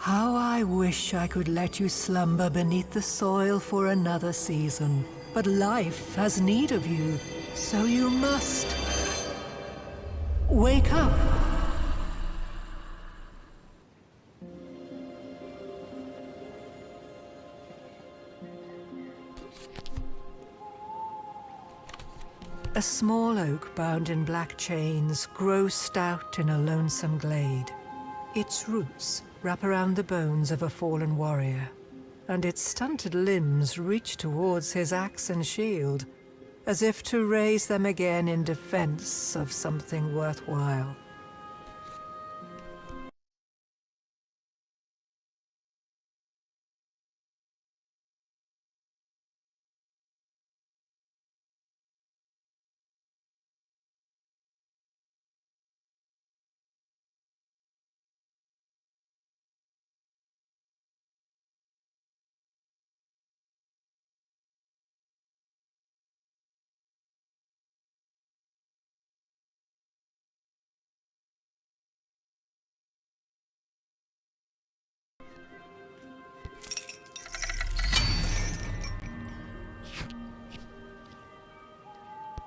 How I wish I could let you slumber beneath the soil for another season. But life has need of you, so you must. Wake up! A small oak bound in black chains grows stout in a lonesome glade. Its roots wrap around the bones of a fallen warrior, and its stunted limbs reach towards his axe and shield, as if to raise them again in defense of something worthwhile.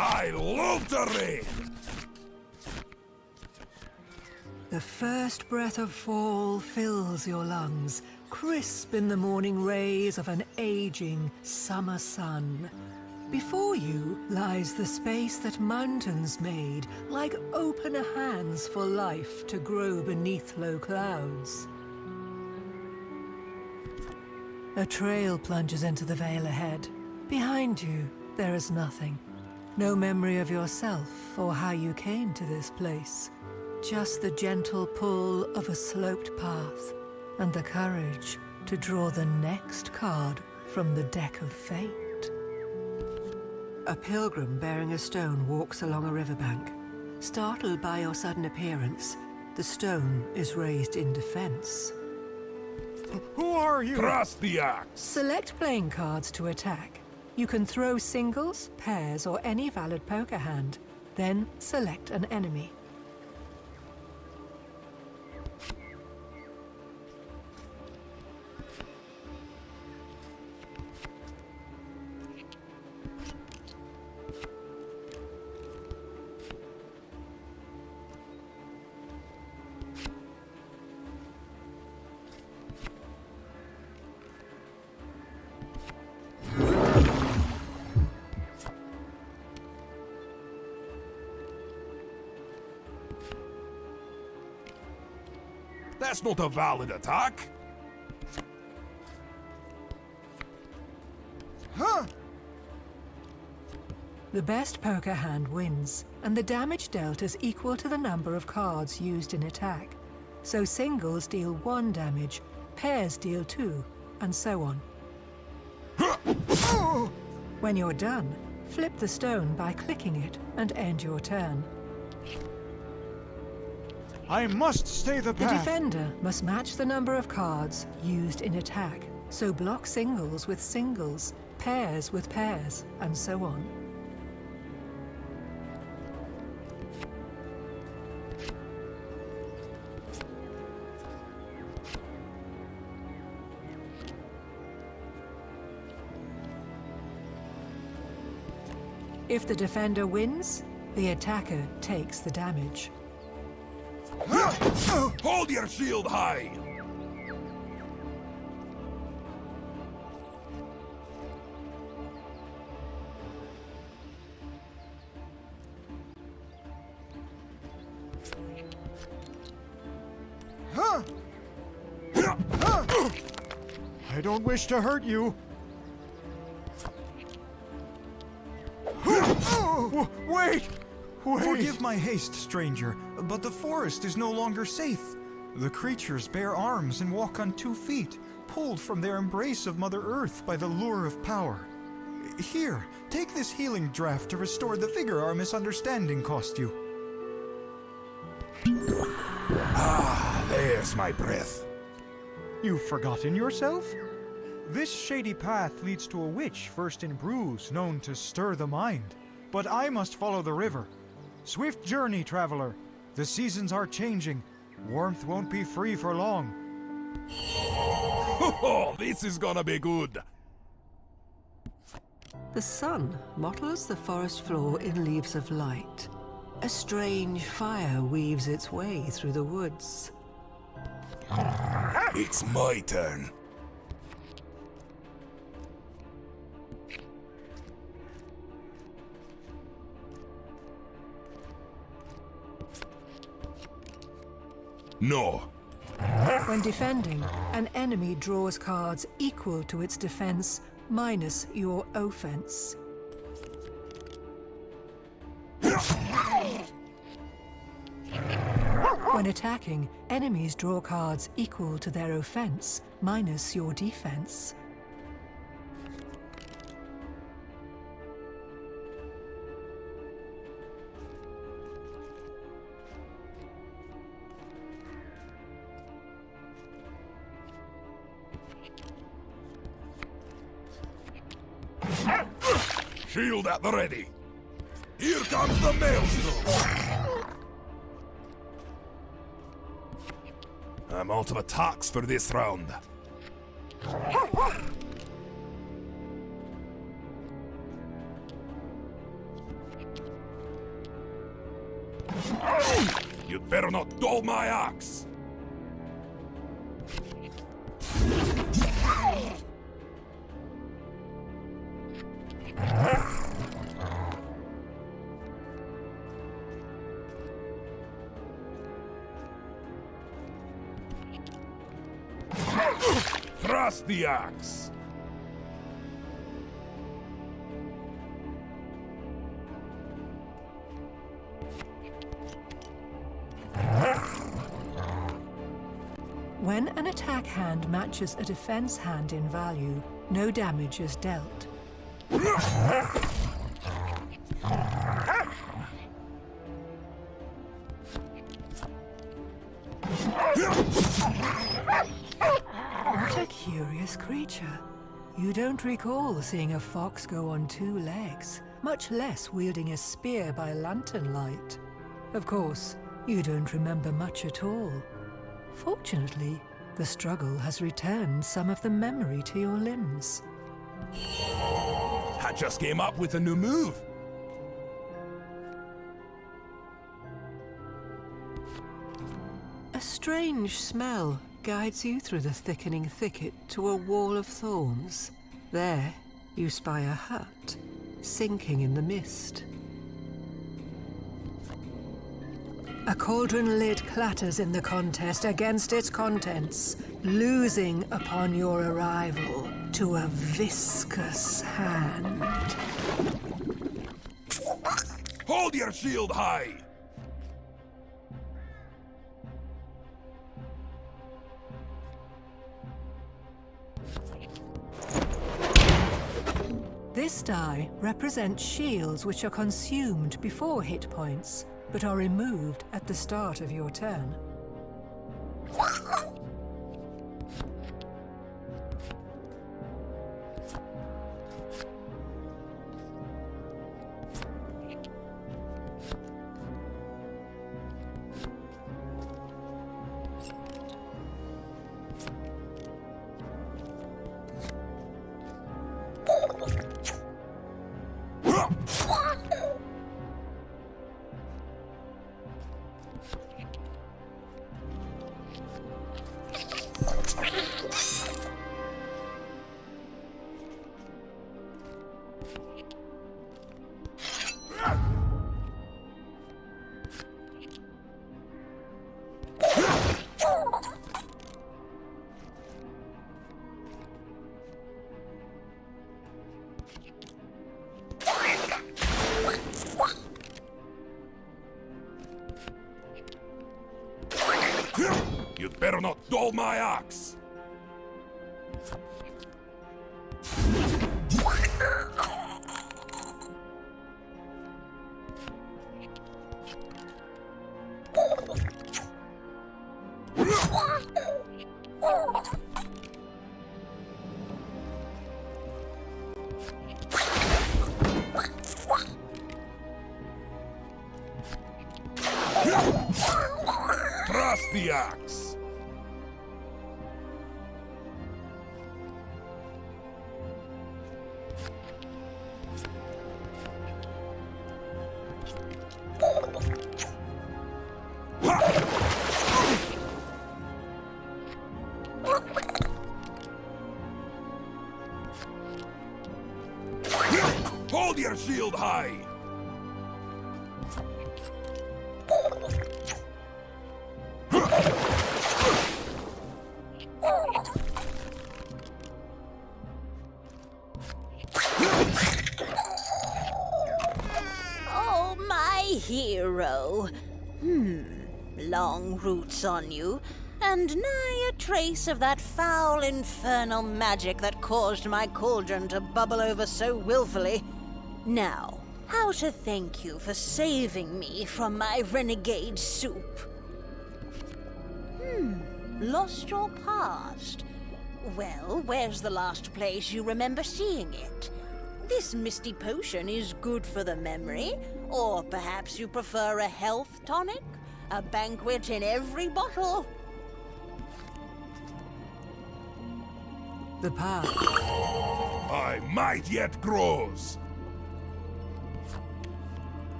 I love the rain! The first breath of fall fills your lungs, crisp in the morning rays of an aging summer sun. Before you lies the space that mountains made, like open hands for life to grow beneath low clouds. A trail plunges into the vale ahead. Behind you, there is nothing. No memory of yourself or how you came to this place. Just the gentle pull of a sloped path and the courage to draw the next card from the deck of fate. A pilgrim bearing a stone walks along a riverbank. Startled by your sudden appearance, the stone is raised in defense. Who are you? Trust the axe! Select playing cards to attack. You can throw singles, pairs, or any valid poker hand. Then select an enemy. That's not a valid attack! Huh? The best poker hand wins, and the damage dealt is equal to the number of cards used in attack. So singles deal 1 damage, pairs deal 2, and so on. When you're done, flip the stone by clicking it and end your turn. I must stay the The path. defender must match the number of cards used in attack, so block singles with singles, pairs with pairs, and so on. If the defender wins, the attacker takes the damage. Hold your shield high! I don't wish to hurt you. Wait! Wait! Forgive my haste, stranger, but the forest is no longer safe. The creatures bear arms and walk on 2 feet, pulled from their embrace of Mother Earth by the lure of power. Here, take this healing draught to restore the vigor our misunderstanding cost you. Ah, there's my breath. You've forgotten yourself? This shady path leads to a witch versed in brews known to stir the mind. But I must follow the river. Swift journey, traveler. The seasons are changing. Warmth won't be free for long. Oh, this is gonna be good. The sun mottles the forest floor in leaves of light. A strange fire weaves its way through the woods. It's my turn. No. When defending, an enemy draws cards equal to its defense minus your offense. When attacking, enemies draw cards equal to their offense minus your defense. Shield at the ready. Here comes the maelstrom. I'm out of attacks for this round. You'd better not dull my axe. Thrust the axe. When an attack hand matches a defense hand in value, no damage is dealt. What a curious creature. You don't recall seeing a fox go on 2 legs, much less wielding a spear by lantern light. Of course, you don't remember much at all. Fortunately, the struggle has returned some of the memory to your limbs. I just came up with a new move. A strange smell guides you through the thickening thicket to a wall of thorns. There, you spy a hut, sinking in the mist. A cauldron lid clatters in the contest against its contents, losing upon your arrival to a viscous hand. Hold your shield high. This die represents shields which are consumed before hit points, but are removed at the start of your turn. You'd better not dull my axe. Thrust the axe. Hold your shield high! Oh, my hero. Long roots on you, and nigh a trace of that foul infernal magic that caused my cauldron to bubble over so willfully. Now, how to thank you for saving me from my renegade soup? Lost your past? Well, where's the last place you remember seeing it? This misty potion is good for the memory, or perhaps you prefer a health tonic? A banquet in every bottle? The path. My might yet grows!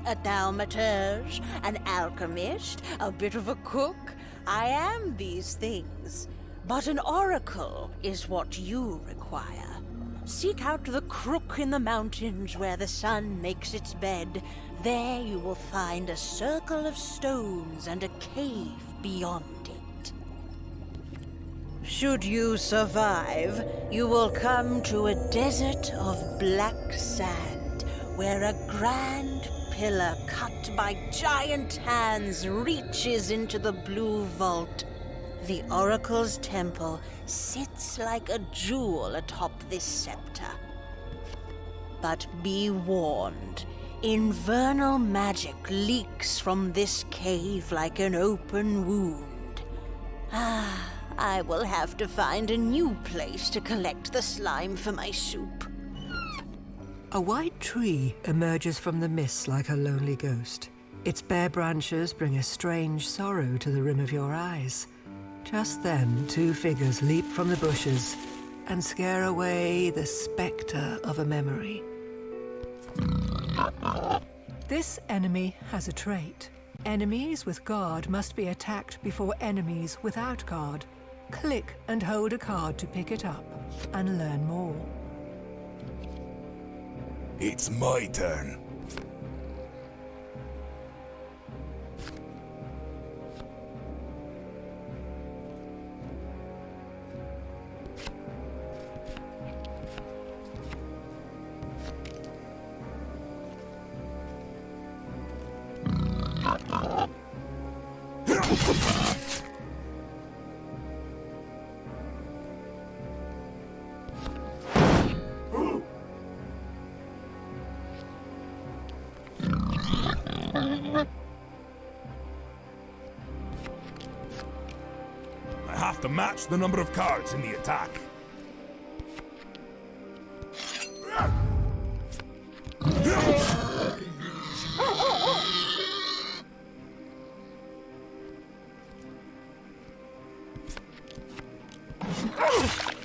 A thaumaturge, an alchemist, a bit of a cook. I am these things. But an oracle is what you require. Seek out the crook in the mountains where the sun makes its bed. There you will find a circle of stones and a cave beyond it. Should you survive, you will come to a desert of black sand, where a grand pillar cut by giant hands reaches into the blue vault. The Oracle's temple sits like a jewel atop this scepter. But be warned, infernal magic leaks from this cave like an open wound. I will have to find a new place to collect the slime for my soup. A white tree emerges from the mist like a lonely ghost. Its bare branches bring a strange sorrow to the rim of your eyes. Just then, two figures leap from the bushes and scare away the spectre of a memory. This enemy has a trait. Enemies with guard must be attacked before enemies without guard. Click and hold a card to pick it up and learn more. It's my turn. I have to match the number of cards in the attack.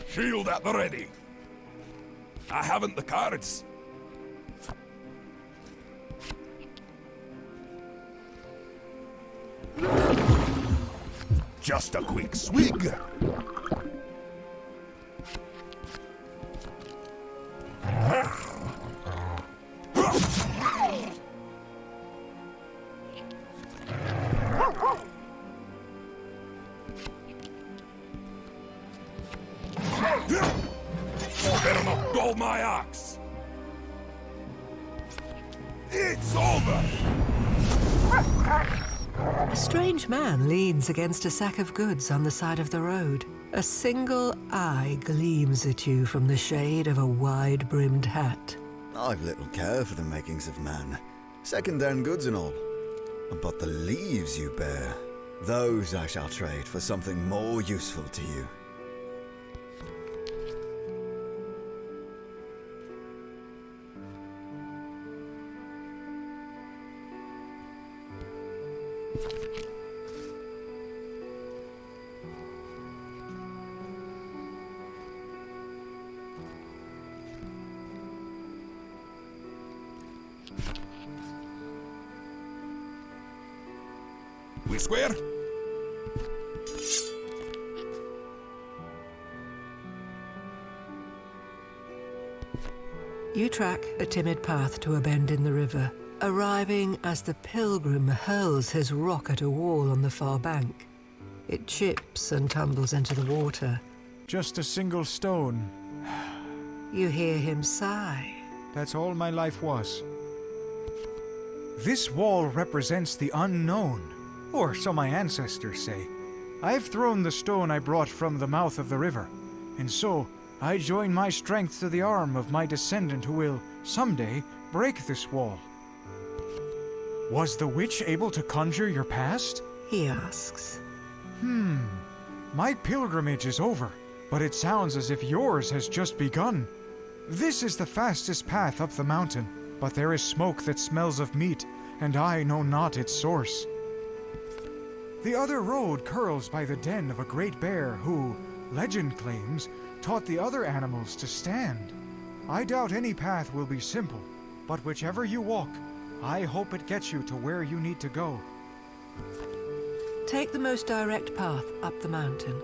Shield at the ready. I haven't the cards. Just a quick swig. Better not dull my ox. It's over. A strange man leans against a sack of goods on the side of the road. A single eye gleams at you from the shade of a wide-brimmed hat. I've little care for the makings of man, second-hand goods and all. But the leaves you bear, those I shall trade for something more useful to you. square? You track a timid path to a bend in the river, arriving as the pilgrim hurls his rock at a wall on the far bank. It chips and tumbles into the water. Just a single stone. You hear him sigh. That's all my life was. This wall represents the unknown, or so my ancestors say. I've thrown the stone I brought from the mouth of the river, and so I join my strength to the arm of my descendant who will, someday, break this wall. Was the witch able to conjure your past? He asks. My pilgrimage is over, but it sounds as if yours has just begun. This is the fastest path up the mountain, but there is smoke that smells of meat, and I know not its source. The other road curls by the den of a great bear who, legend claims, taught the other animals to stand. I doubt any path will be simple, but whichever you walk, I hope it gets you to where you need to go. Take the most direct path up the mountain.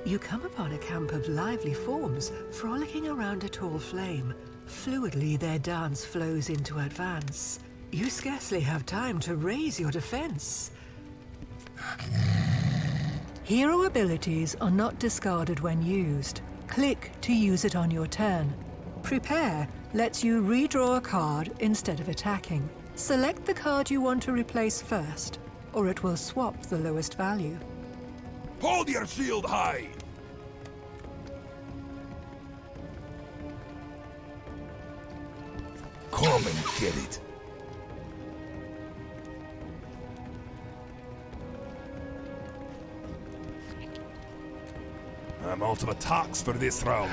You come upon a camp of lively forms frolicking around a tall flame. Fluidly, their dance flows into advance. You scarcely have time to raise your defense. Hero abilities are not discarded when used. Click to use it on your turn. Prepare lets you redraw a card instead of attacking. Select the card you want to replace first, or it will swap the lowest value. Hold your shield high! Come and get it. I'm out of attacks for this round.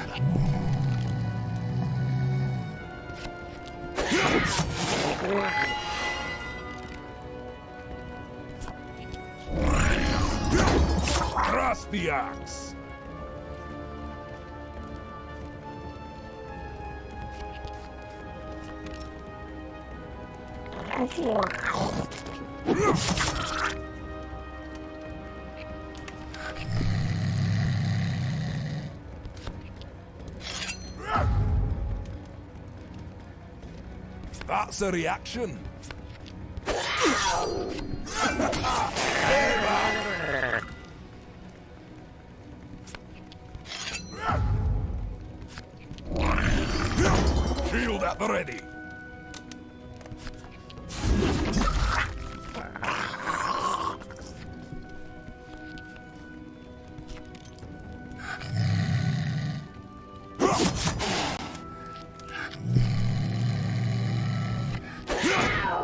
Grasp the axe! That's a reaction. Shield at the ready.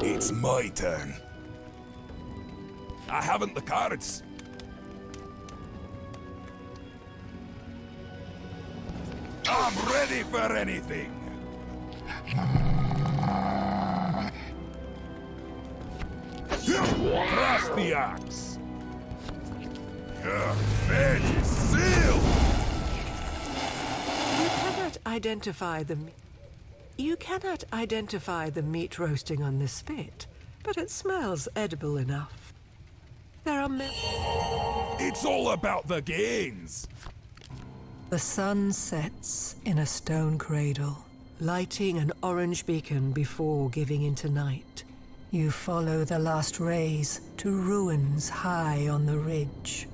It's my turn. I haven't the cards. I'm ready for anything. Grasp the axe. Your fate is sealed. You cannot identify the meat roasting on this spit, but it smells edible enough. There are It's all about the gains. The sun sets in a stone cradle, lighting an orange beacon before giving into night. You follow the last rays to ruins high on the ridge.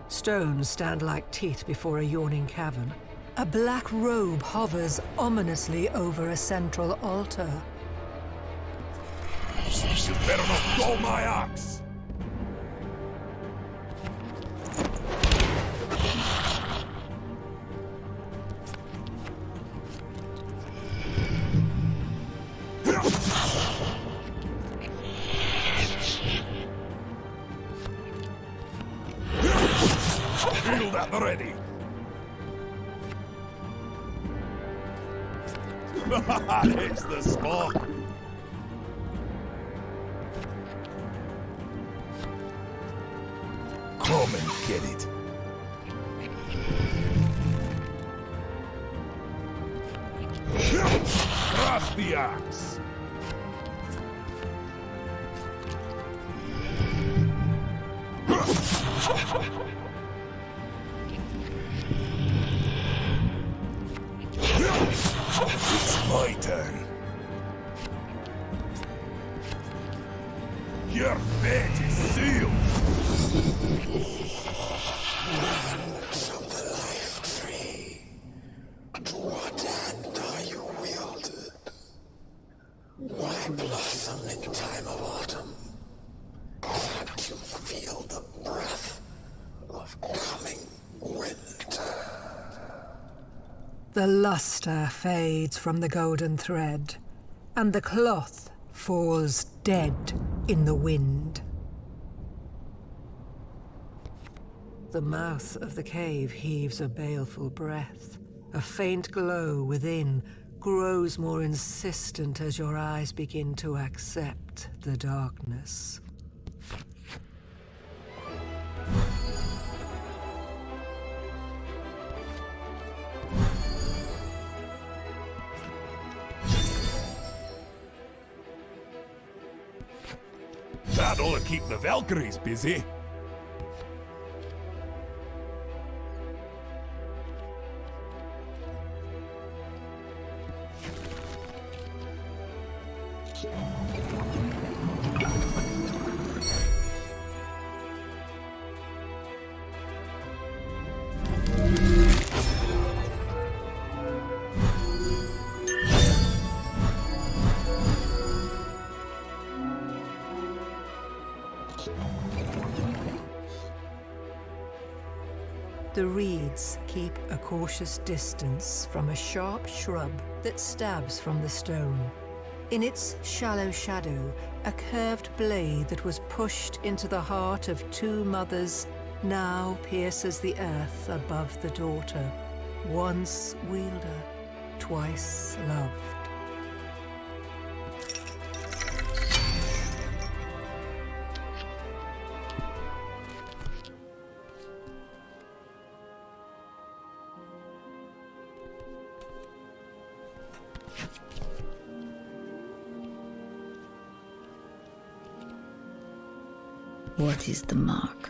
Stones stand like teeth before a yawning cavern. A black robe hovers ominously over a central altar. You better not dull my axe. Shield at the ready. It's the spot. Come and get it. Grasp the axe. It's my turn. Your fate is sealed. Lands of the life tree. To what hand are you wielded? Why blossom in time of autumn? Can't you feel the breath of coming winter? The luster fades from the golden thread, and the cloth falls dead in the wind. The mouth of the cave heaves a baleful breath. A faint glow within grows more insistent as your eyes begin to accept the darkness. That'll keep the Valkyries busy. The reeds keep a cautious distance from a sharp shrub that stabs from the stone. In its shallow shadow, a curved blade that was pushed into the heart of two mothers now pierces the earth above the daughter. Once wielder, twice loved. What is the mark?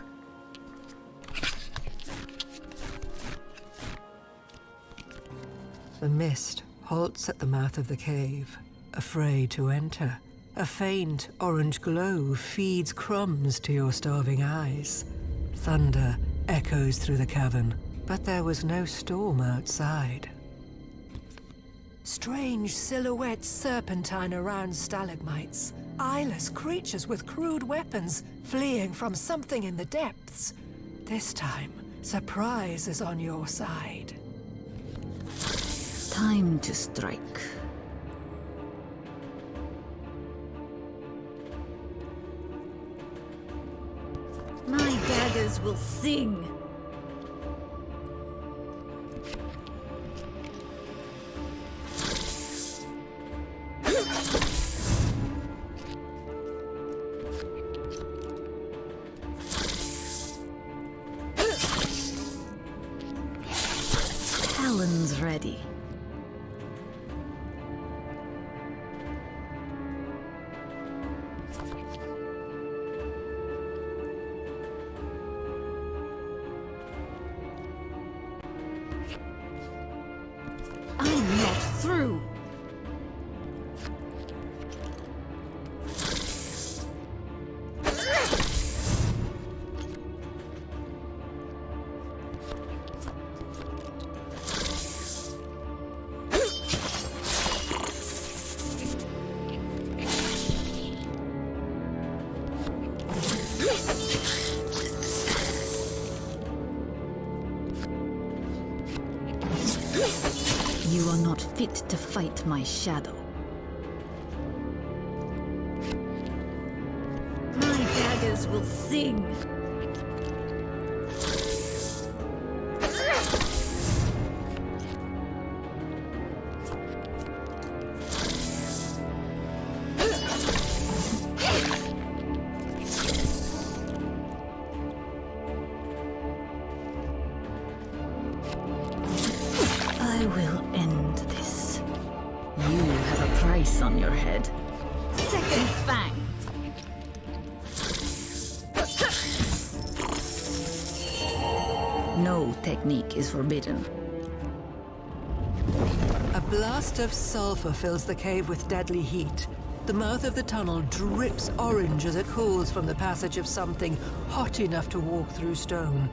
The mist halts at the mouth of the cave, afraid to enter. A faint orange glow feeds crumbs to your starving eyes. Thunder echoes through the cavern, but there was no storm outside. Strange silhouettes serpentine around stalagmites. Eyeless creatures with crude weapons fleeing from something in the depths. This time, surprise is on your side. Time to strike. My daggers will sing. Talon's ready. I'm not through. You are not fit to fight my shadow. My daggers will sing. I will end this. You have a price on your head. Second Fang! No technique is forbidden. A blast of sulfur fills the cave with deadly heat. The mouth of the tunnel drips orange as it cools from the passage of something hot enough to walk through stone.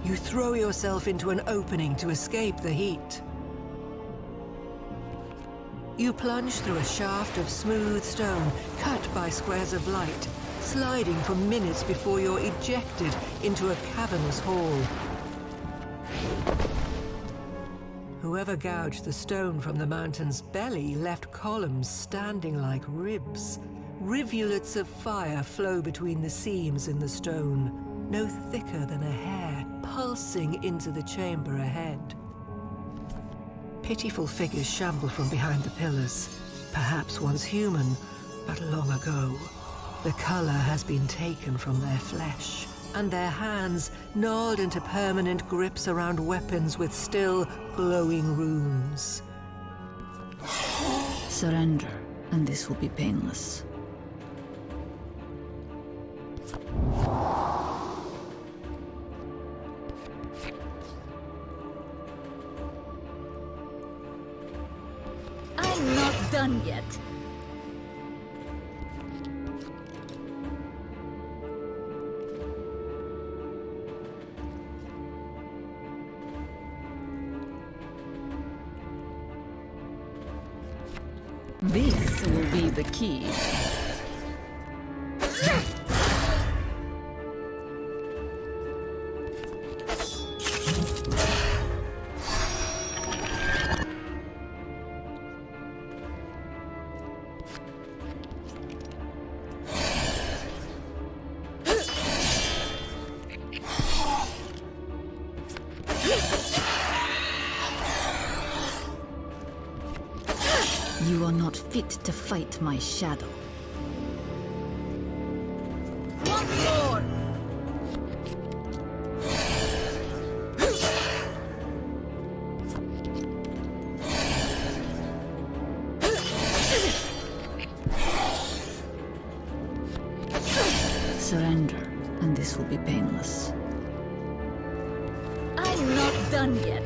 You throw yourself into an opening to escape the heat. You plunge through a shaft of smooth stone, cut by squares of light, sliding for minutes before you're ejected into a cavernous hall. Whoever gouged the stone from the mountain's belly left columns standing like ribs. Rivulets of fire flow between the seams in the stone, no thicker than a hair, pulsing into the chamber ahead. Pitiful figures shamble from behind the pillars, perhaps once human, but long ago. The color has been taken from their flesh, and their hands gnawed into permanent grips around weapons with still glowing runes. Surrender, and this will be painless. I'm not done yet. This will be the key. You are not fit to fight my shadow. Once more! Surrender, and this will be painless. I'm not done yet.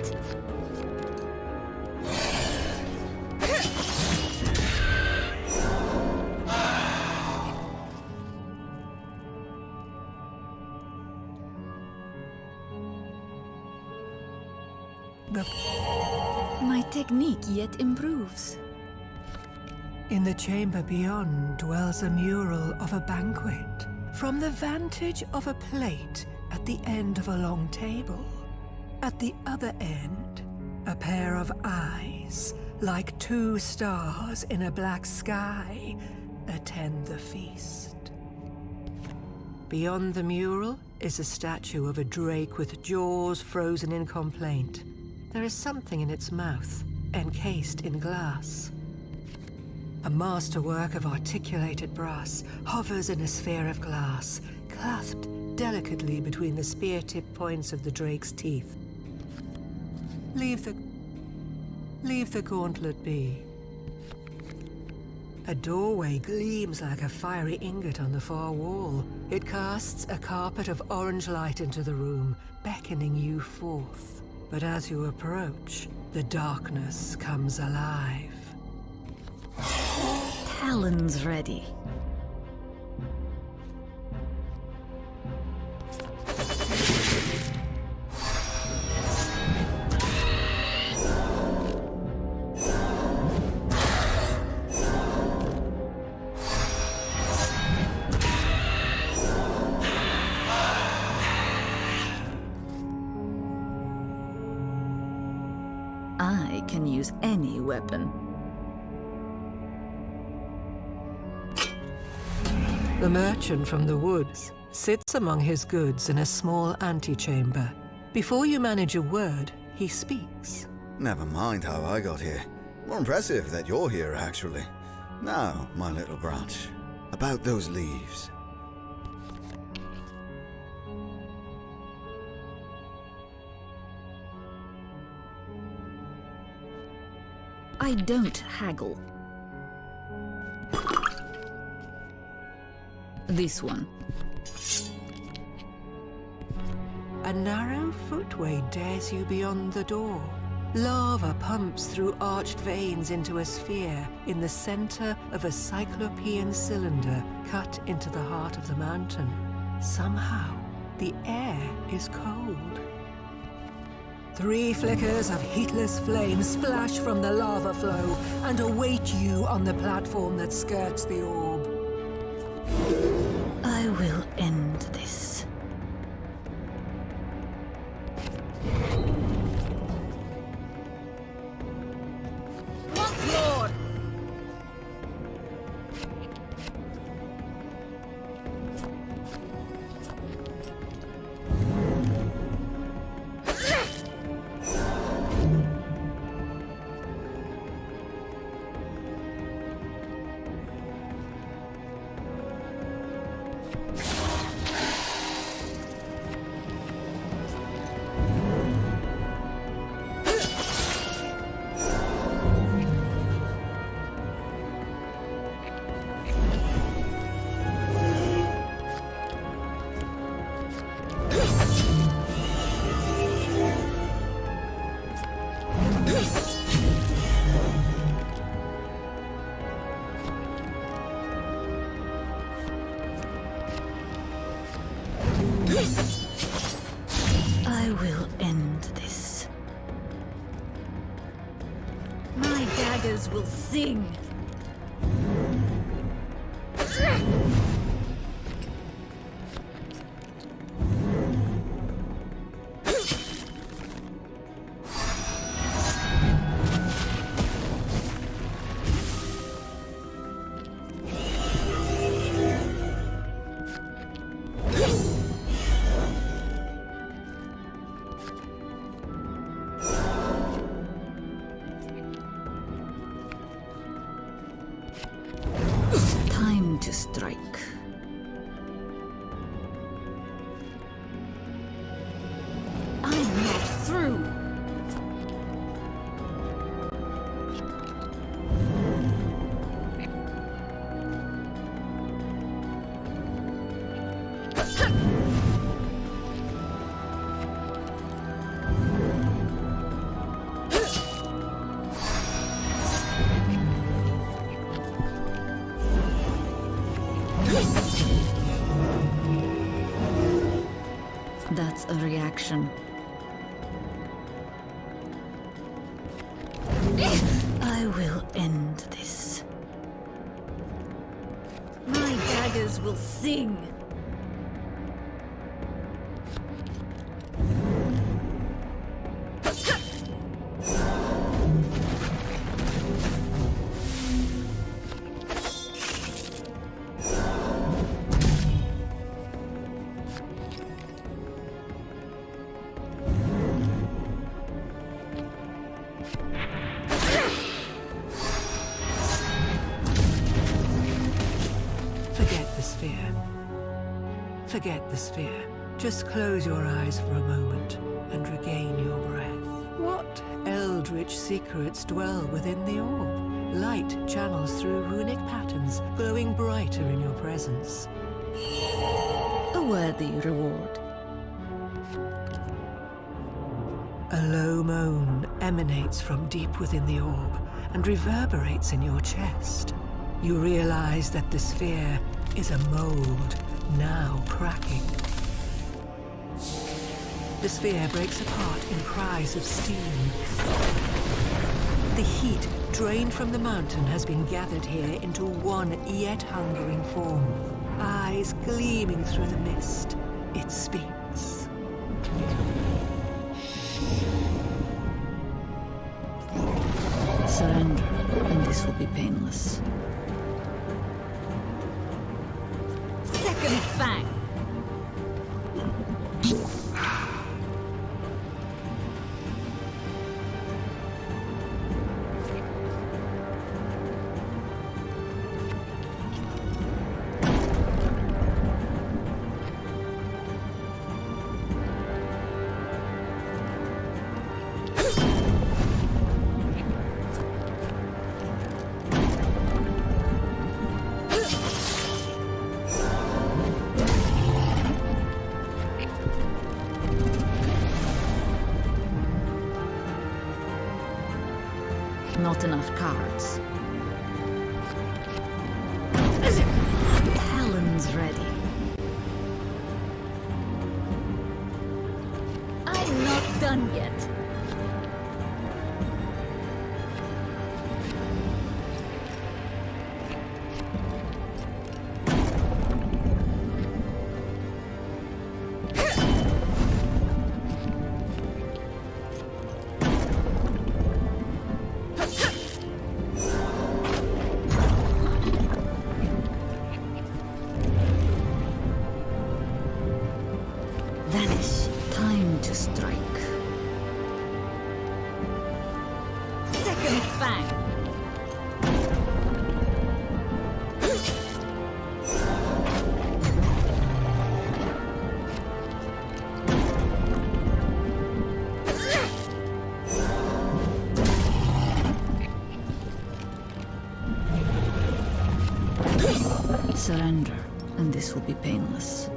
My technique yet improves. In the chamber beyond dwells a mural of a banquet, from the vantage of a plate at the end of a long table. At the other end, a pair of eyes, like two stars in a black sky, attend the feast. Beyond the mural is a statue of a drake with jaws frozen in complaint. There is something in its mouth, encased in glass. A masterwork of articulated brass hovers in a sphere of glass, clasped delicately between the spear-tip points of the drake's teeth. Leave the gauntlet be. A doorway gleams like a fiery ingot on the far wall. It casts a carpet of orange light into the room, beckoning you forth. But as you approach, the darkness comes alive. Talon's ready. I can use any weapon. The merchant from the woods sits among his goods in a small antechamber. Before you manage a word, he speaks. Never mind how I got here. More impressive that you're here, actually. Now, my little branch, about those leaves. I don't haggle. This one. An narrow footway dares you beyond the door. Lava pumps through arched veins into a sphere in the center of a cyclopean cylinder cut into the heart of the mountain. Somehow, the air is cold. 3 flickers of heatless flame splash from the lava flow and await you on the platform that skirts the orb. I will end this. Lord! I will end this. My daggers will sing. Time to strike. I'm not through. That's a reaction. I will end this. My daggers will sing. Forget the sphere. Forget the sphere. Just close your eyes for a moment and regain your breath. What eldritch secrets dwell within the orb? Light channels through runic patterns, glowing brighter in your presence. A worthy reward. A low moan emanates from deep within the orb and reverberates in your chest. You realize that the sphere is a mold, now cracking. The sphere breaks apart in cries of steam. The heat drained from the mountain has been gathered here into one yet hungering form. Eyes gleaming through the mist, it speaks. Surrender, and this will be painless. Second Fang! Not enough cards. Talon's ready. I'm not done yet. Vanish. Time to strike. Second Fang. Surrender, and this will be painless.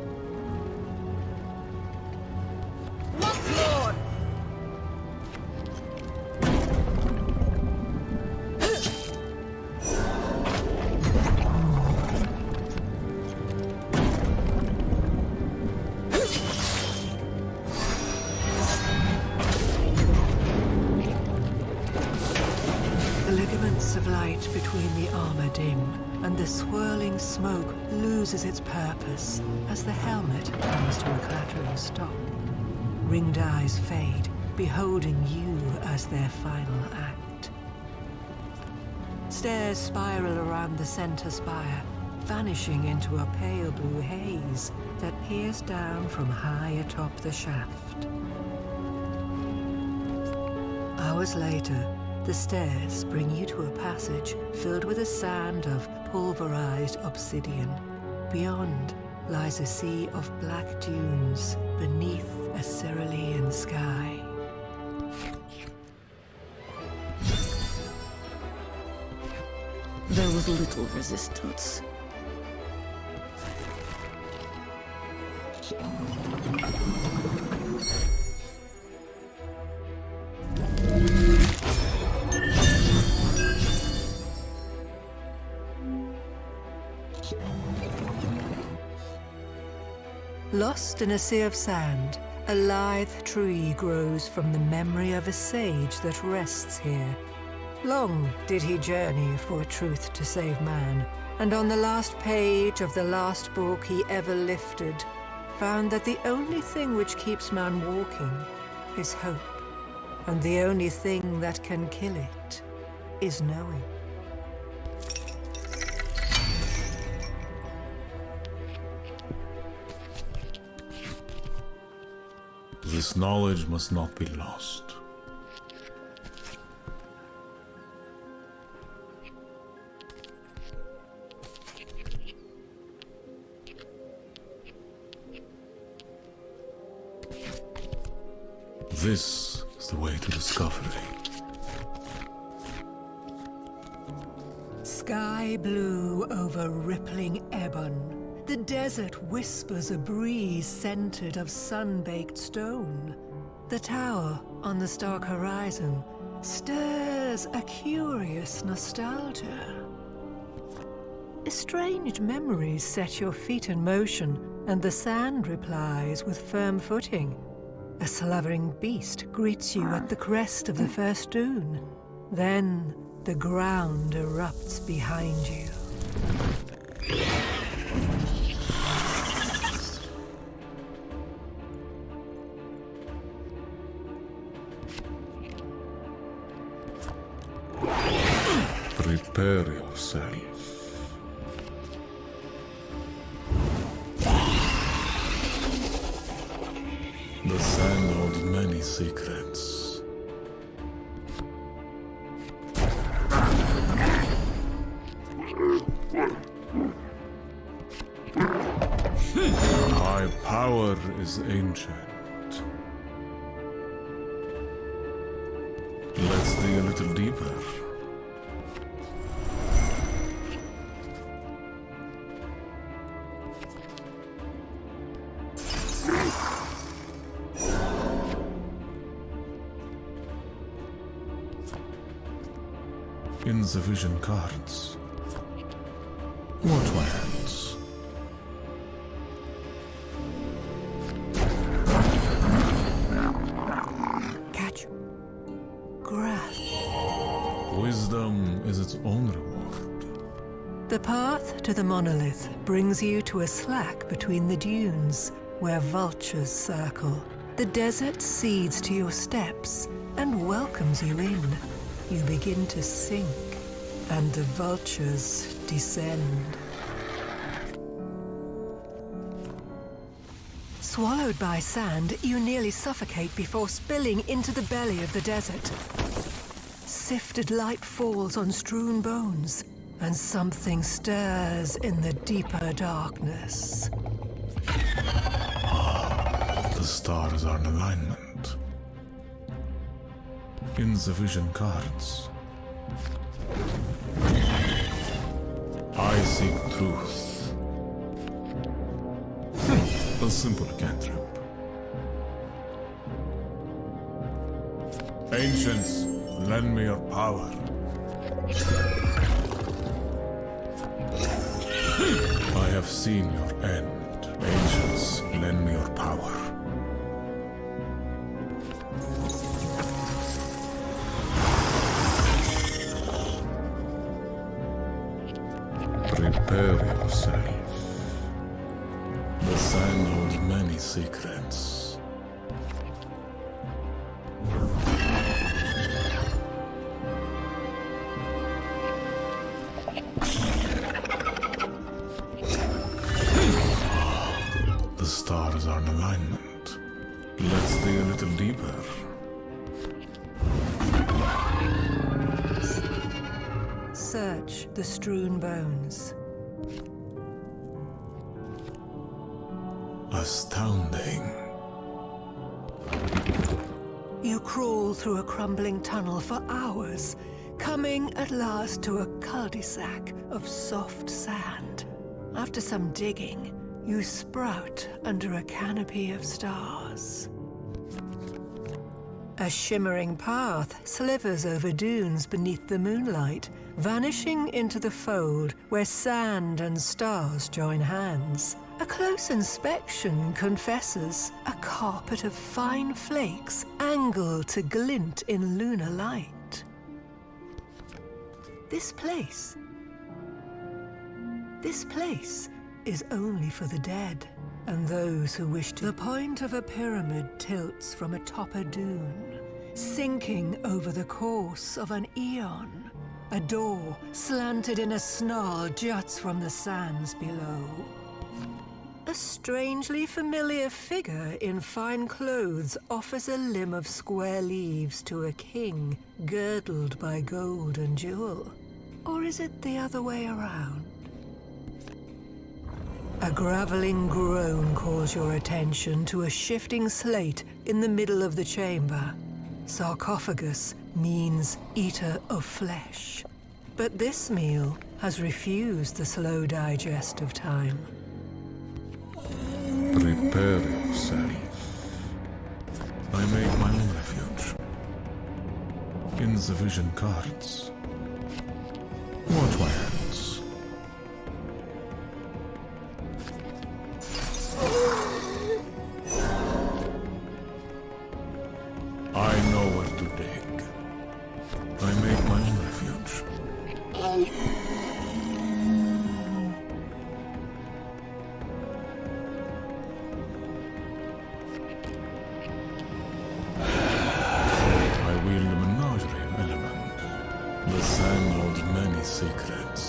The ligaments of light between the armor dim, and the swirling smoke loses its purpose as the helmet comes to a clattering stop. Ringed eyes fade, beholding you as their final act. Stairs spiral around the center spire, vanishing into a pale blue haze that peers down from high atop the shaft. Hours later, the stairs bring you to a passage filled with a sand of pulverized obsidian. Beyond lies a sea of black dunes beneath a cerulean sky. There was little resistance. Lost in a sea of sand, a lithe tree grows from the memory of a sage that rests here. Long did he journey for truth to save man, and on the last page of the last book he ever lifted, found that the only thing which keeps man walking is hope, and the only thing that can kill it is knowing. This knowledge must not be lost. This is the way to discovery. Sky blue over rippling ebon. The desert whispers a breeze scented of sun-baked stone. The tower on the stark horizon stirs a curious nostalgia. Estranged memories set your feet in motion, and the sand replies with firm footing. A slavering beast greets you at the crest of the first dune. Then the ground erupts behind you. Prepare yourself. The sand holds many secrets. My power is ancient. Let's dig a little deeper. Insufficient cards. What lands? Catch. Grab. Wisdom is its own reward. The path to the monolith brings you to a slack between the dunes, where vultures circle. The desert cedes to your steps and welcomes you in. You begin to sink, and the vultures descend. Swallowed by sand, you nearly suffocate before spilling into the belly of the desert. Sifted light falls on strewn bones, and something stirs in the deeper darkness. The stars are in alignment. Insufficient cards. I seek truth. A simple cantrip. Ancients, lend me your power. I have seen your end. Ancients, lend me your power. Prepare yourself. The sand holds many secrets. The stars are in alignment. Let's dig a little deeper. Search the strewn bones. Astounding. You crawl through a crumbling tunnel for hours, coming at last to a cul-de-sac of soft sand. After some digging, you sprout under a canopy of stars. A shimmering path slivers over dunes beneath the moonlight, vanishing into the fold where sand and stars join hands. A close inspection confesses a carpet of fine flakes angled to glint in lunar light. This place is only for the dead and those who wish to. The point of a pyramid tilts from atop a dune, sinking over the course of an eon. A door slanted in a snarl juts from the sands below. A strangely familiar figure in fine clothes offers a limb of square leaves to a king girdled by gold and jewel. Or is it the other way around? A graveling groan calls your attention to a shifting slate in the middle of the chamber. Sarcophagus means eater of flesh. But this meal has refused the slow digest of time. Prepare yourself. I make my own refuge. Insufficient cards. What lands? I know where to dig. I make my own refuge. I wield a menagerie of elements. The sand holds many secrets.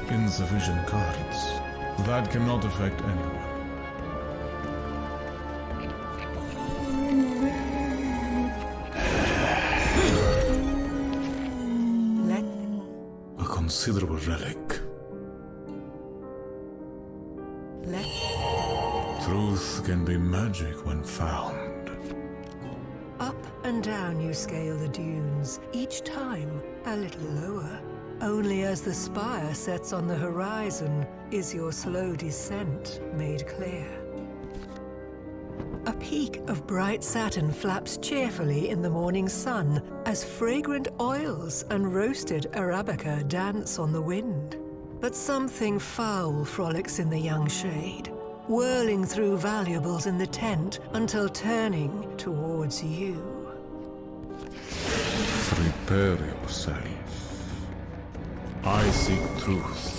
Insufficient cards. That cannot affect anyone. A considerable relic. Truth can be magic when found. Up and down you scale the dunes, each time a little lower. Only as the spire sets on the horizon is your slow descent made clear. a peak of bright satin flaps cheerfully in the morning sun as fragrant oils and roasted Arabica dance on the wind. But something foul frolics in the young shade, whirling through valuables in the tent until turning towards you. Prepare yourself. I seek truth.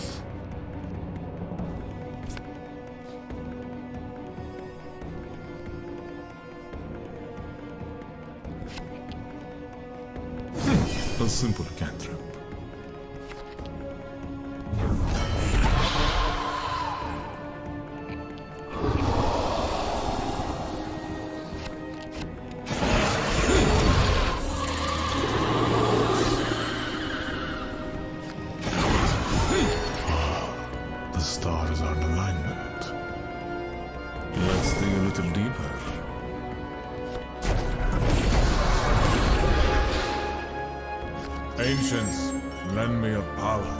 A simple cantrip. The stars are in alignment. Let's dig a little deeper. Ancients, lend me your power.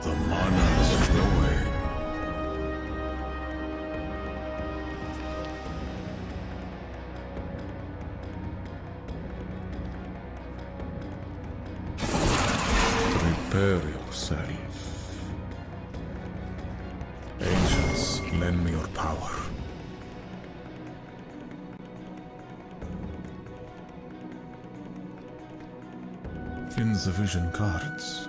The mana is flowing. Prepare yourself. Ancients, lend me your power. In the vision cards.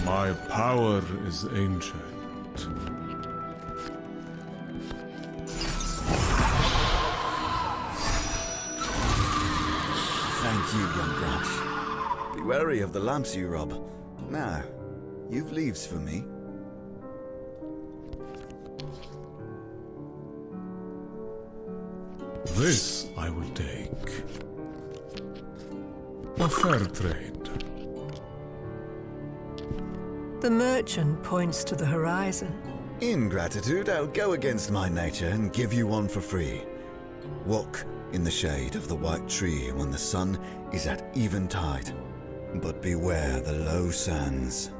My power is ancient. Thank you, young branch. Be wary of the lamps you rob. Now, you've leaves for me. This I will take. A fair trade. The merchant points to the horizon. In gratitude, I'll go against my nature and give you one for free. Walk in the shade of the white tree when the sun is at eventide. But beware the low sands.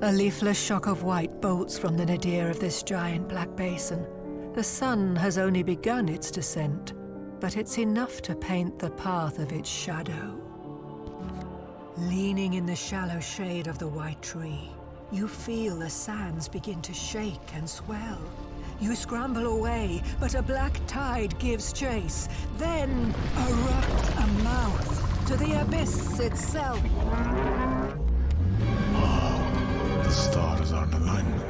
A leafless shock of white bolts from the nadir of this giant black basin. The sun has only begun its descent, but it's enough to paint the path of its shadow. Leaning in the shallow shade of the white tree, you feel the sands begin to shake and swell. You scramble away, but a black tide gives chase. Then erupt a mouth to the abyss itself. The stars are in alignment.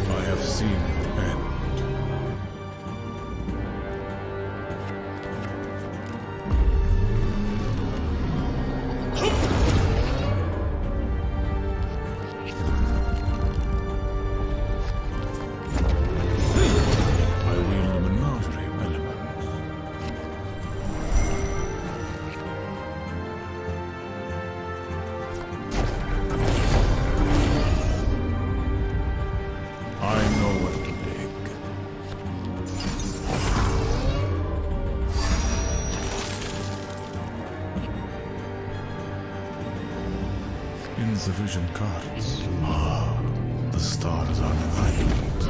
I have seen your end. I wield a menagerie of elements. I know where to dig. In the vision cards. The stars are in alignment.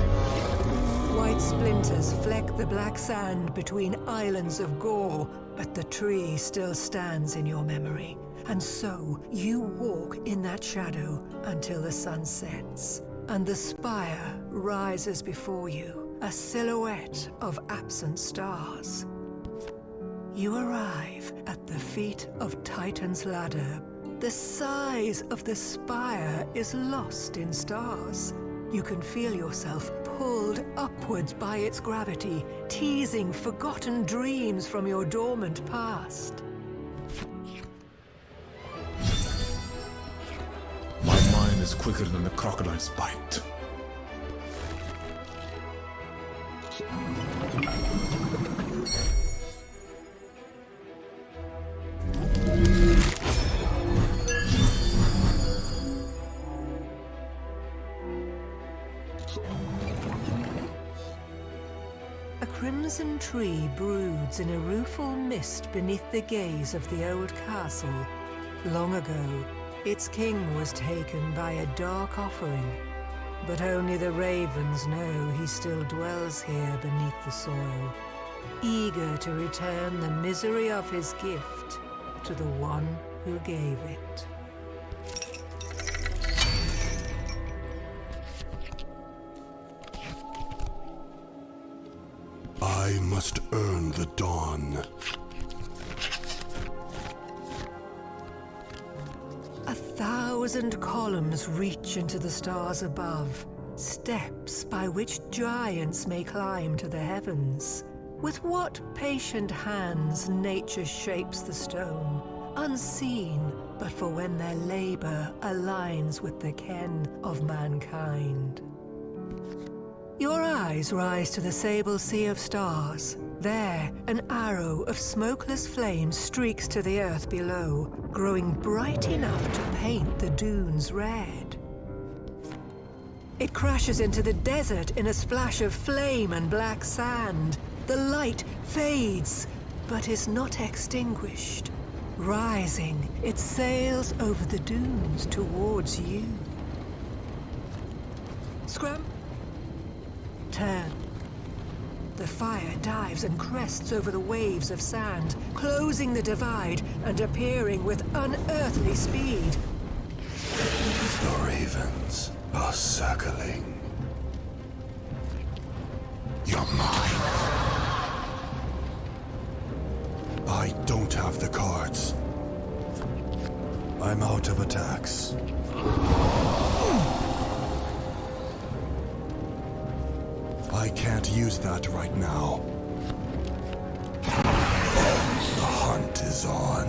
White splinters fleck the black sand between islands of gore, but the tree still stands in your memory. And so you walk in that shadow until the sun sets, and the spire rises before you, a silhouette of absent stars. You arrive at the feet of Titan's ladder. The size of the spire is lost in stars. You can feel yourself pulled upwards by its gravity, teasing forgotten dreams from your dormant past. My mind is quicker than the crocodile's bite. A crimson tree broods in a rueful mist beneath the gaze of the old castle. Long ago, its king was taken by a dark offering, but only the ravens know he still dwells here beneath the soil, eager to return the misery of his gift to the one who gave it. I must earn the dawn. 1,000 columns reach into the stars above, steps by which giants may climb to the heavens. With what patient hands nature shapes the stone, unseen, but for when their labor aligns with the ken of mankind. Your eyes rise to the sable sea of stars. There, an arrow of smokeless flame streaks to the earth below, growing bright enough to paint the dunes red. It crashes into the desert in a splash of flame and black sand. The light fades, but is not extinguished. Rising, it sails over the dunes towards you. Scram! Turn. The fire dives and crests over the waves of sand, closing the divide and appearing with unearthly speed. The ravens are circling. You're mine. I don't have the cards. I'm out of attacks. I can't use that right now. The hunt is on.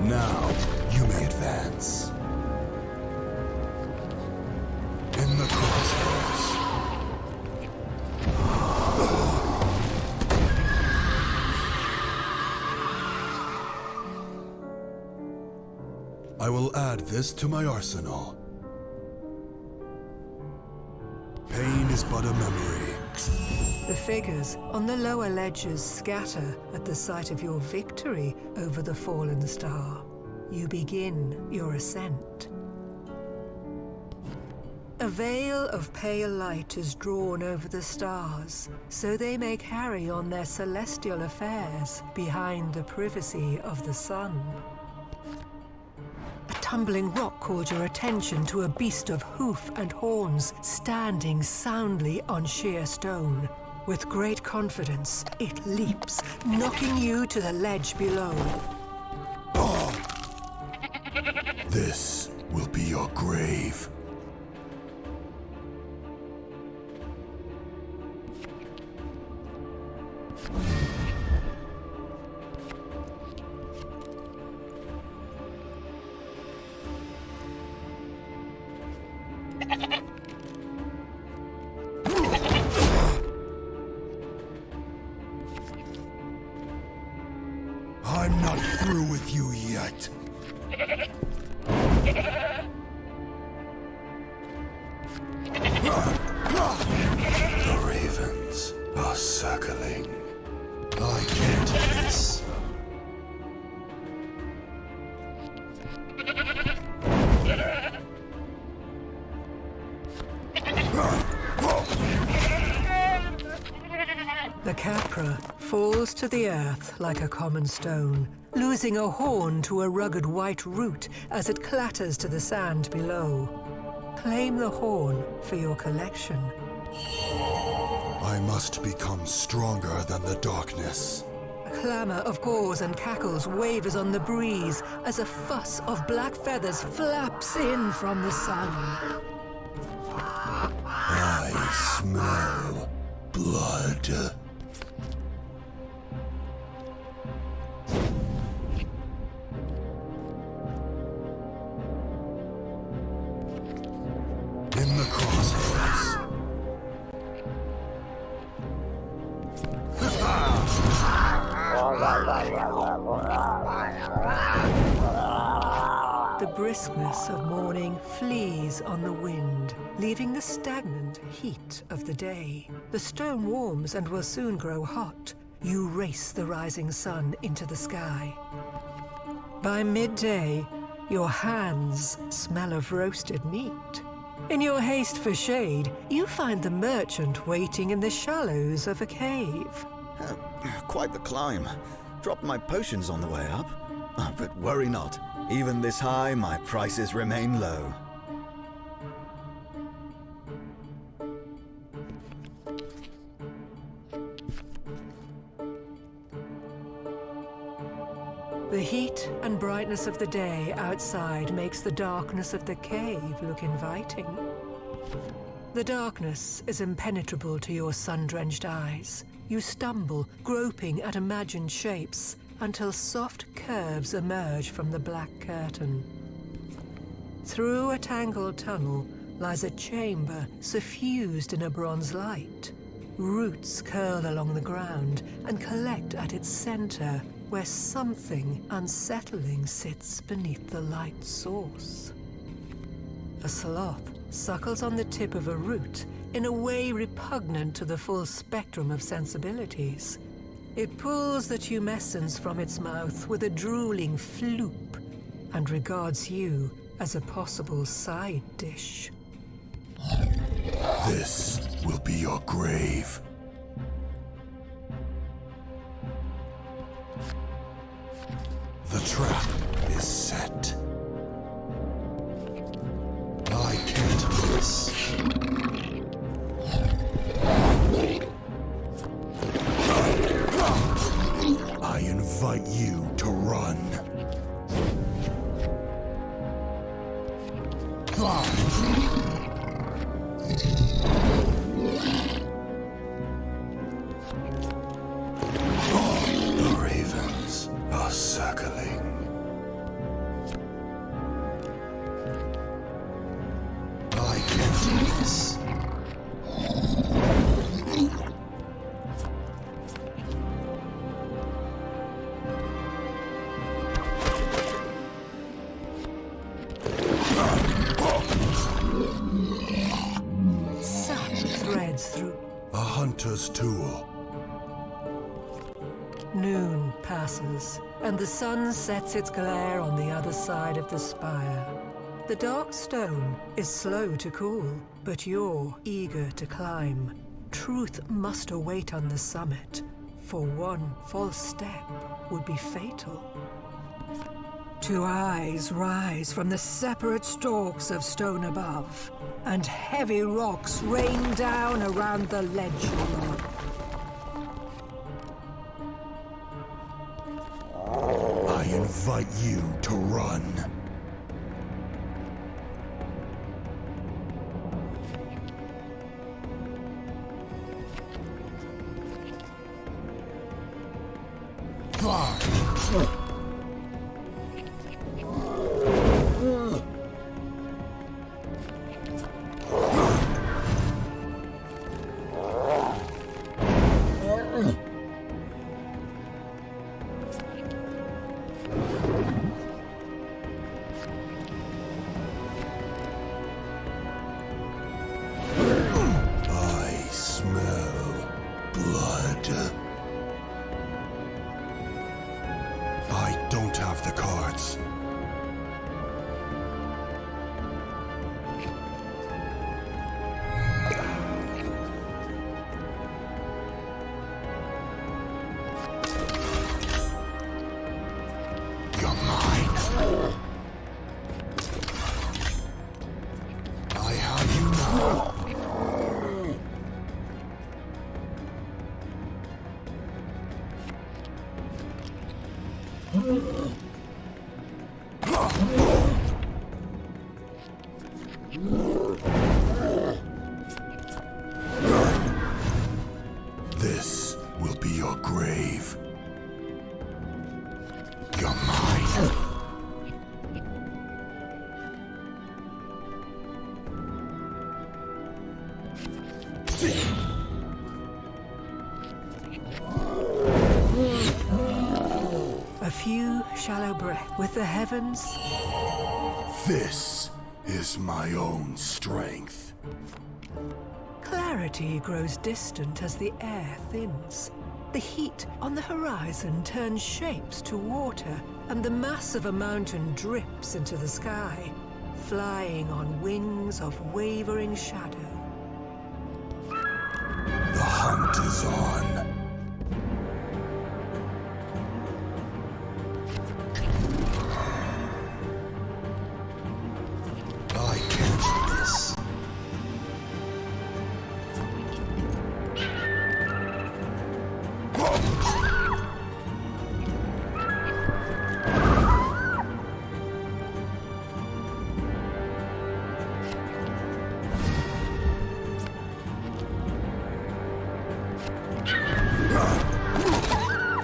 Now, you may advance. In the crosshairs. I will add this to my arsenal. Pain is but a memory. The figures on the lower ledges scatter at the sight of your victory over the fallen star. You begin your ascent. A veil of pale light is drawn over the stars, so they may carry on their celestial affairs behind the privacy of the sun. A tumbling rock calls your attention to a beast of hoof and horns standing soundly on sheer stone. With great confidence, it leaps, knocking you to the ledge below. This will be your grave. I'm not through with you yet. The ravens are circling. I can't miss. The Capra falls to the earth like a common stone, losing a horn to a rugged white root as it clatters to the sand below. Claim the horn for your collection. I must become stronger than the darkness. A clamor of caws and cackles wavers on the breeze as a fuss of black feathers flaps in from the sun. I smell blood. The briskness of morning flees on the wind, leaving the stagnant heat of the day. The stone warms and will soon grow hot. You race the rising sun into the sky. By midday, your hands smell of roasted meat. In your haste for shade, you find the merchant waiting in the shallows of a cave. Quite the climb. Dropped my potions on the way up. But worry not. Even this high, my prices remain low. The heat and brightness of the day outside makes the darkness of the cave look inviting. The darkness is impenetrable to your sun-drenched eyes. You stumble, groping at imagined shapes, until soft curves emerge from the black curtain. Through a tangled tunnel lies a chamber suffused in a bronze light. Roots curl along the ground and collect at its center, where something unsettling sits beneath the light source. A sloth suckles on the tip of a root in a way repugnant to the full spectrum of sensibilities. It pulls the tumescence from its mouth with a drooling floop and regards you as a possible side dish. This will be your grave. The trap is set. I can't miss. I invite you to run. The ravens are circling. I can't miss. A hunter's tool. Noon passes, and the sun sets its glare on the other side of the spire. The dark stone is slow to cool, but you're eager to climb. Truth must await on the summit, for one false step would be fatal. Two eyes rise from the separate stalks of stone above, and heavy rocks rain down around the ledge below. I invite you to run. I smell blood. I don't have the cards. You're mine. I have you now. This will be your grave. You're mine. A few shallow breaths with the heavens. This is my own strength. Clarity grows distant as the air thins. The heat on the horizon turns shapes to water, and the mass of a mountain drips into the sky, flying on wings of wavering shadow. The hunt is on. I can't miss.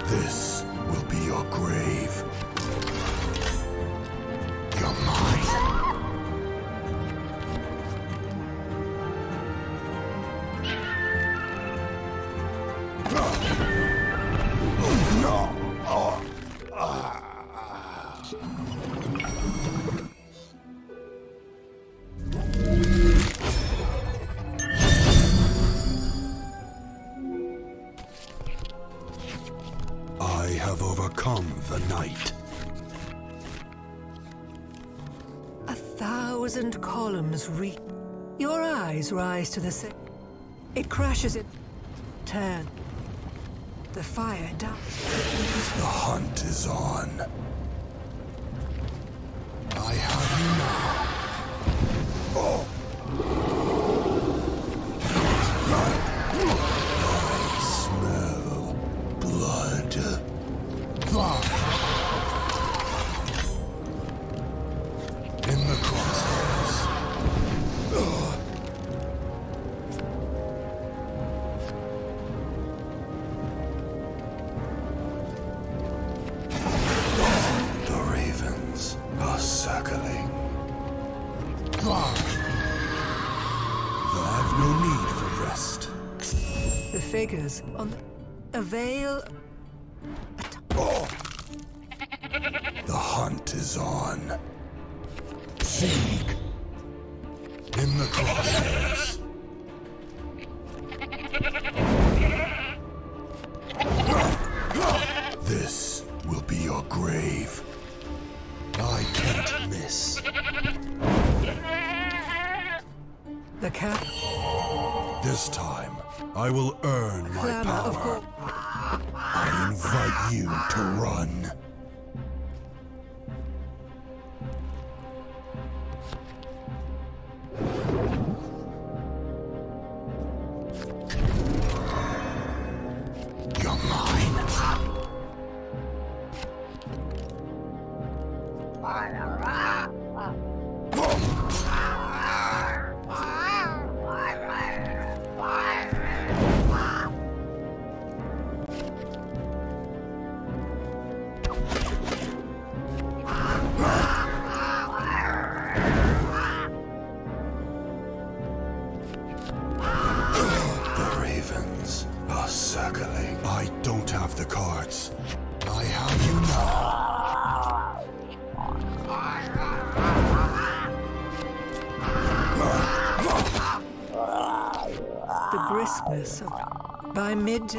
This will be your grave. You're mine. I have overcome the night. 1,000 columns reach. Your eyes rise to the It crashes in. Turn. The fire dies. The hunt is on. I have you now. Oh. I smell blood. In the crosshairs. The ravens are circling. I've no need for rest. The figures on a veil. The hunt is on. Seek. In the crosshairs. This will be your grave. I can't miss. The cat. This time, I will earn my Clamor of power. gold. I invite you to run. You're mine. The ravens are circling. I don't have the cards. I have you now. The briskness of. By mid.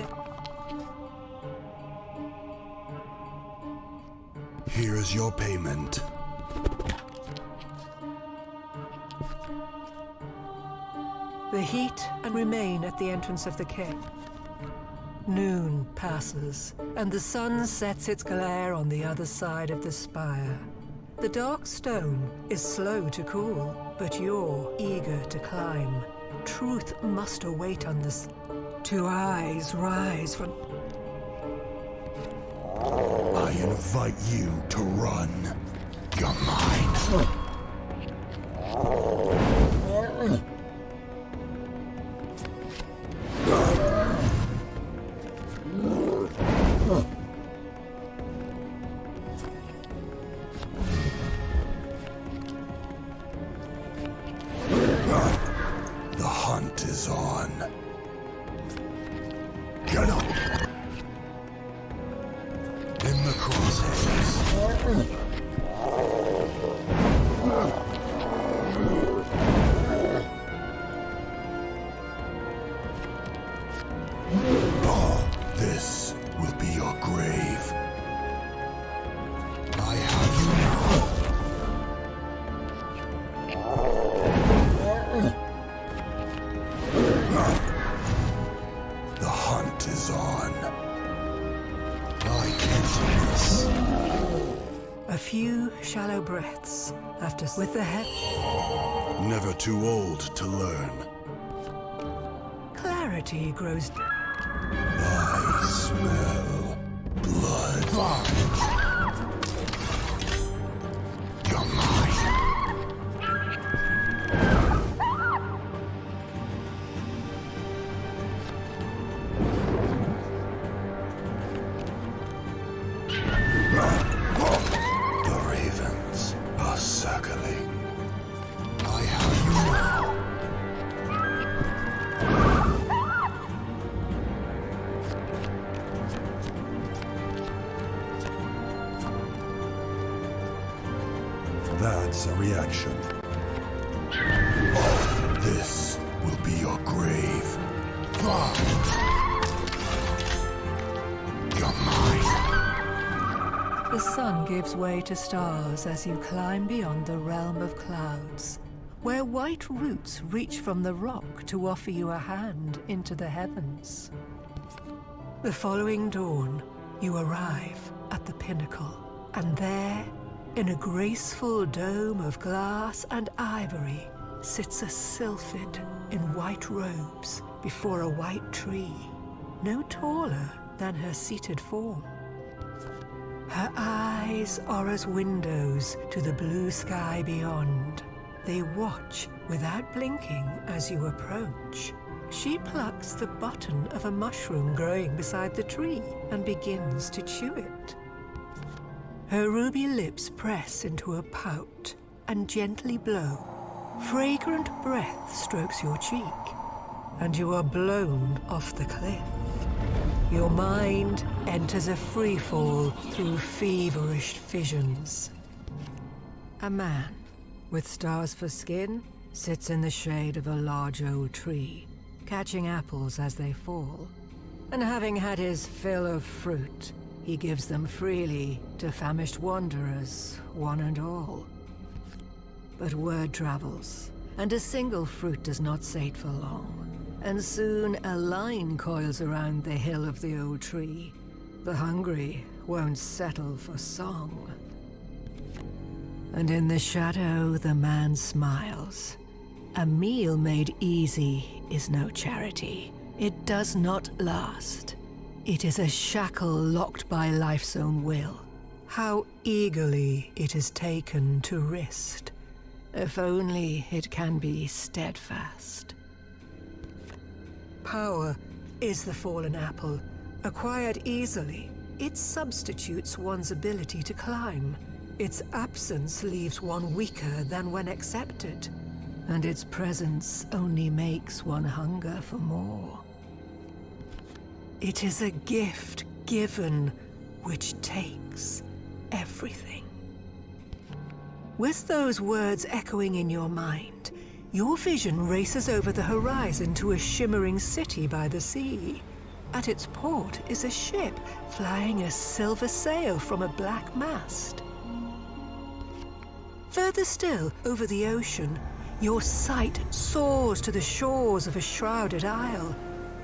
Here is your payment. The heat and remain at the entrance of the cave. Noon passes, and the sun sets its glare on the other side of the spire. The dark stone is slow to cool, but you're eager to climb. Truth must await on this. Two eyes rise from. I invite you to run. You're mine. The hunt is on. Get up! In the crosshairs. This will be your grave. I have you now. The hunt is on. I can't miss. A few shallow breaths after with the head. Never too old to learn. Clarity grows. I smell blood. You're mine. The ravens are circling. I have you now. That's a reaction. This will be your grave. You're mine. The sun gives way to stars as you climb beyond the realm of clouds, where white roots reach from the rock to offer you a hand into the heavens. The following dawn, you arrive at the pinnacle, and there, in a graceful dome of glass and ivory, sits a sylphid in white robes before a white tree, no taller than her seated form. Her eyes are as windows to the blue sky beyond. They watch without blinking as you approach. She plucks the button of a mushroom growing beside the tree and begins to chew it. Her ruby lips press into a pout and gently blow. Fragrant breath strokes your cheek, and you are blown off the cliff. Your mind enters a free fall through feverish visions. A man with stars for skin sits in the shade of a large old tree, catching apples as they fall. And having had his fill of fruit, he gives them freely to famished wanderers, one and all. But word travels, and a single fruit does not sate for long. And soon a line coils around the hill of the old tree. The hungry won't settle for song. And in the shadow the man smiles. A meal made easy is no charity. It does not last. It is a shackle locked by life's own will. How eagerly it is taken to wrist. If only it can be steadfast. Power is the fallen apple, acquired easily. It substitutes one's ability to climb. Its absence leaves one weaker than when accepted, and its presence only makes one hunger for more. It is a gift given which takes everything. With those words echoing in your mind, your vision races over the horizon to a shimmering city by the sea. At its port is a ship flying a silver sail from a black mast. Further still, over the ocean, your sight soars to the shores of a shrouded isle.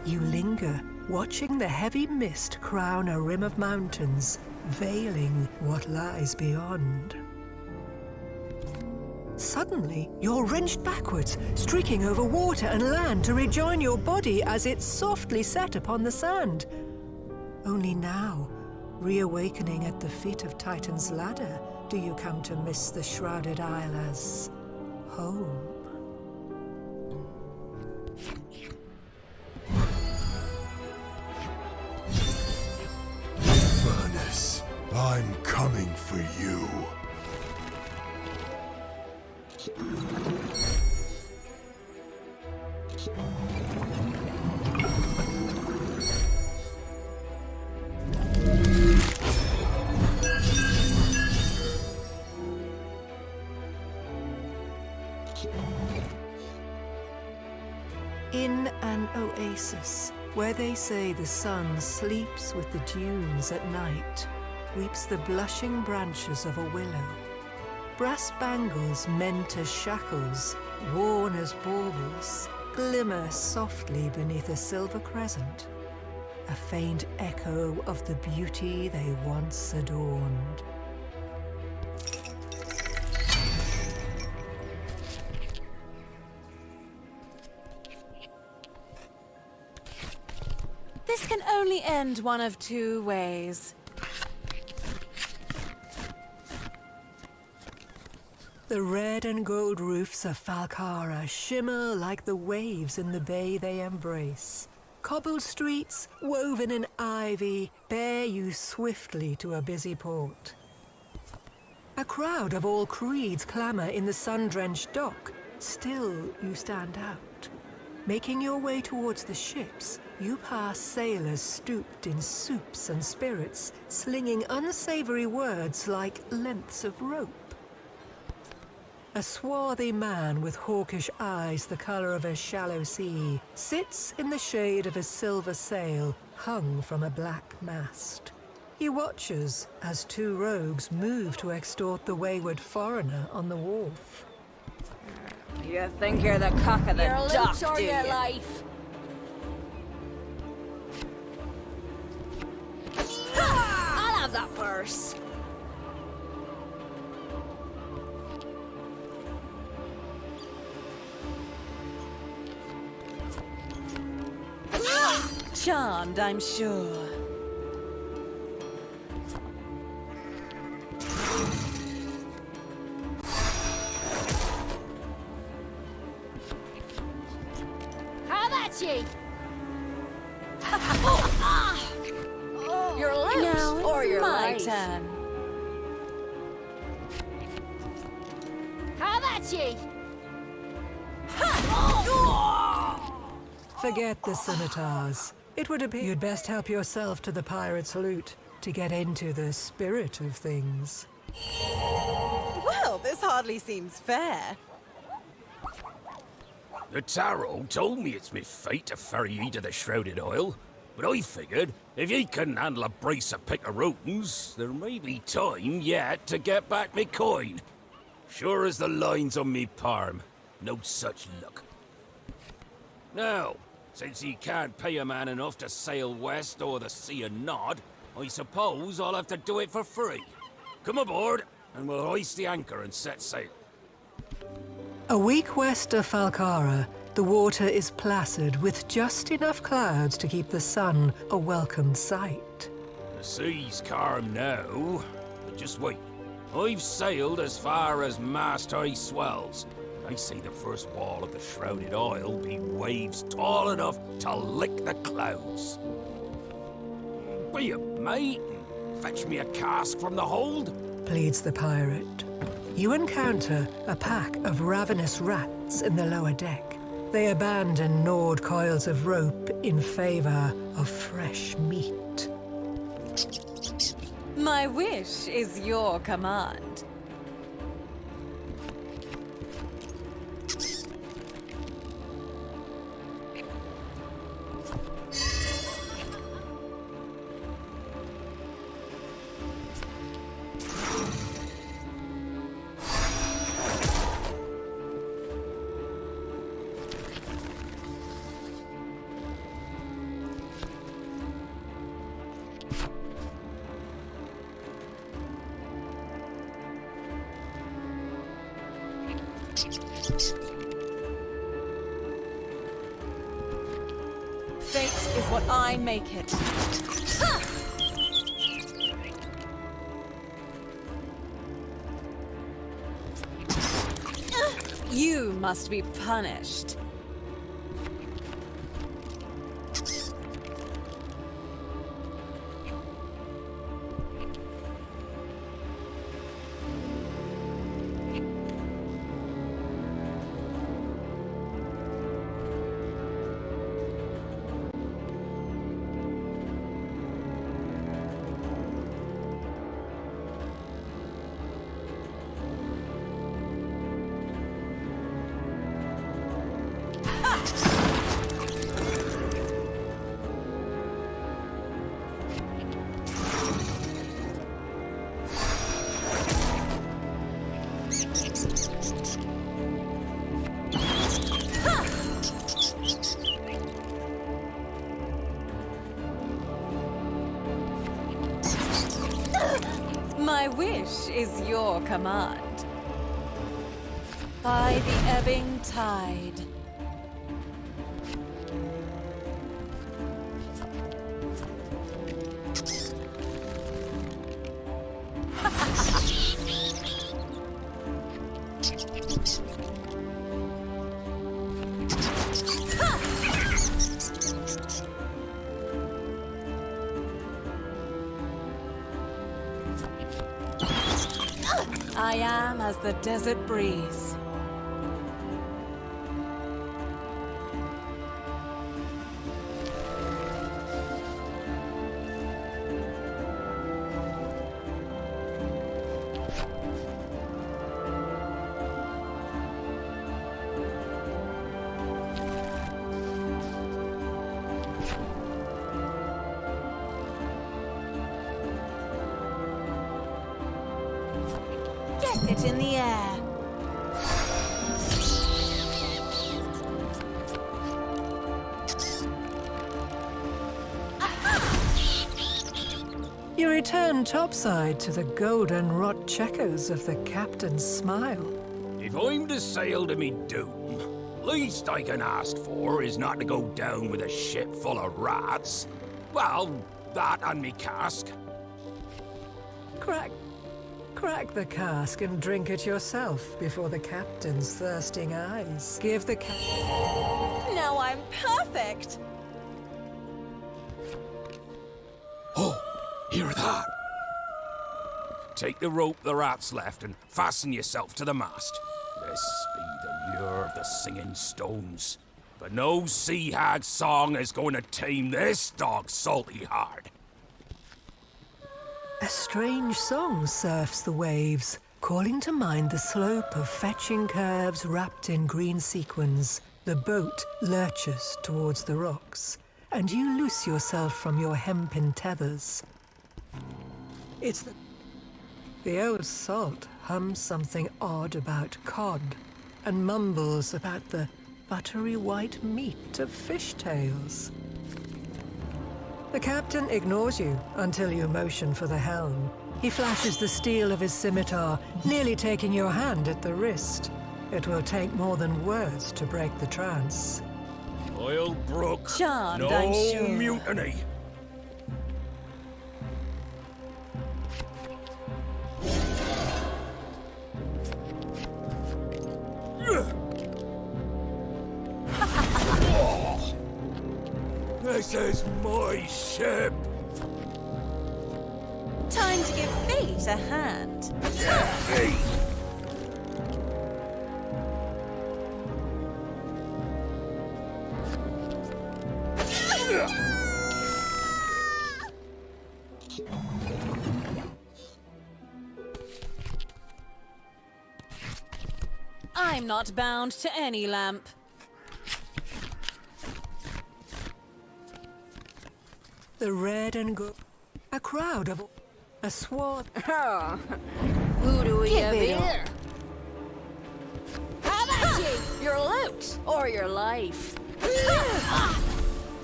You linger, watching the heavy mist crown a rim of mountains, veiling what lies beyond. Suddenly, you're wrenched backwards, streaking over water and land to rejoin your body as it softly set upon the sand. Only now, reawakening at the feet of Titan's ladder, do you come to miss the shrouded isle as home. Furnace, I'm coming for you. In an oasis, where they say the sun sleeps with the dunes at night, weeps the blushing branches of a willow. Brass bangles meant as shackles, worn as baubles, glimmer softly beneath a silver crescent, a faint echo of the beauty they once adorned. This can only end one of two ways. The red and gold roofs of Falcara shimmer like the waves in the bay they embrace. Cobbled streets, woven in ivy, bear you swiftly to a busy port. A crowd of all creeds clamour in the sun-drenched dock. Still, you stand out. Making your way towards the ships, you pass sailors stooped in soups and spirits, slinging unsavory words like lengths of rope. A swarthy man with hawkish eyes the color of a shallow sea sits in the shade of a silver sail hung from a black mast. He watches as two rogues move to extort the wayward foreigner on the wharf. You think you're the cock of the dock, or do your you? life. I'll have that purse. Charmed, I'm sure. How about ye? Your lips Now or it's your my life? turn. How about ye? Forget the scimitars. It would appear you'd best help yourself to the pirate's loot to get into the spirit of things. Well, this hardly seems fair. The tarot told me it's me fate to ferry ye to the Shrouded Isle, but I figured if ye couldn't handle a brace of picaroons, there may be time yet to get back me coin. Sure as the lines on me palm, no such luck. Now, since ye can't pay a man enough to sail west or the Sea of Nod, I suppose I'll have to do it for free. Come aboard, and we'll hoist the anchor and set sail. A week west of Falcara, the water is placid with just enough clouds to keep the sun a welcome sight. The sea's calm now, but just wait. I've sailed as far as mast-high swells. I see the first wall of the Shrouded Isle be waves tall enough to lick the clouds. Be a mate and fetch me a cask from the hold. Pleads the pirate. You encounter a pack of ravenous rats in the lower deck. They abandon gnawed coils of rope in favor of fresh meat. My wish is your command. Fate is what I make it. You must be punished. My wish is your command. By the ebbing tide. I am as the desert breeze. Get it in the air. You return topside to the golden wrought checkers of the captain's smile. If I'm to sail to me doom, least I can ask for is not to go down with a ship full of rats. Well, that and me cask. Crack the cask and drink it yourself before the captain's thirsting eyes. Give the Now I'm perfect. Oh, hear that? Take the rope the rats left and fasten yourself to the mast. This be the lure of the singing stones. But no sea hag song is going to tame this dog's salty heart. A strange song surfs the waves, calling to mind the slope of fetching curves wrapped in green sequins. The boat lurches towards the rocks, and you loose yourself from your hempen tethers. It's the old salt hums something odd about cod, and mumbles about the buttery white meat of fishtails. The captain ignores you until you motion for the helm. He flashes the steel of his scimitar, nearly taking your hand at the wrist. It will take more than words to break the trance. Oil brook. Charmed, no I'm sure. mutiny. This is my ship. Time to give fate a hand. Yeah, me. I'm not bound to any lamp. The red and gold. A crowd of a swarm. Who do we Give have it here? How about you? Your loot or your life?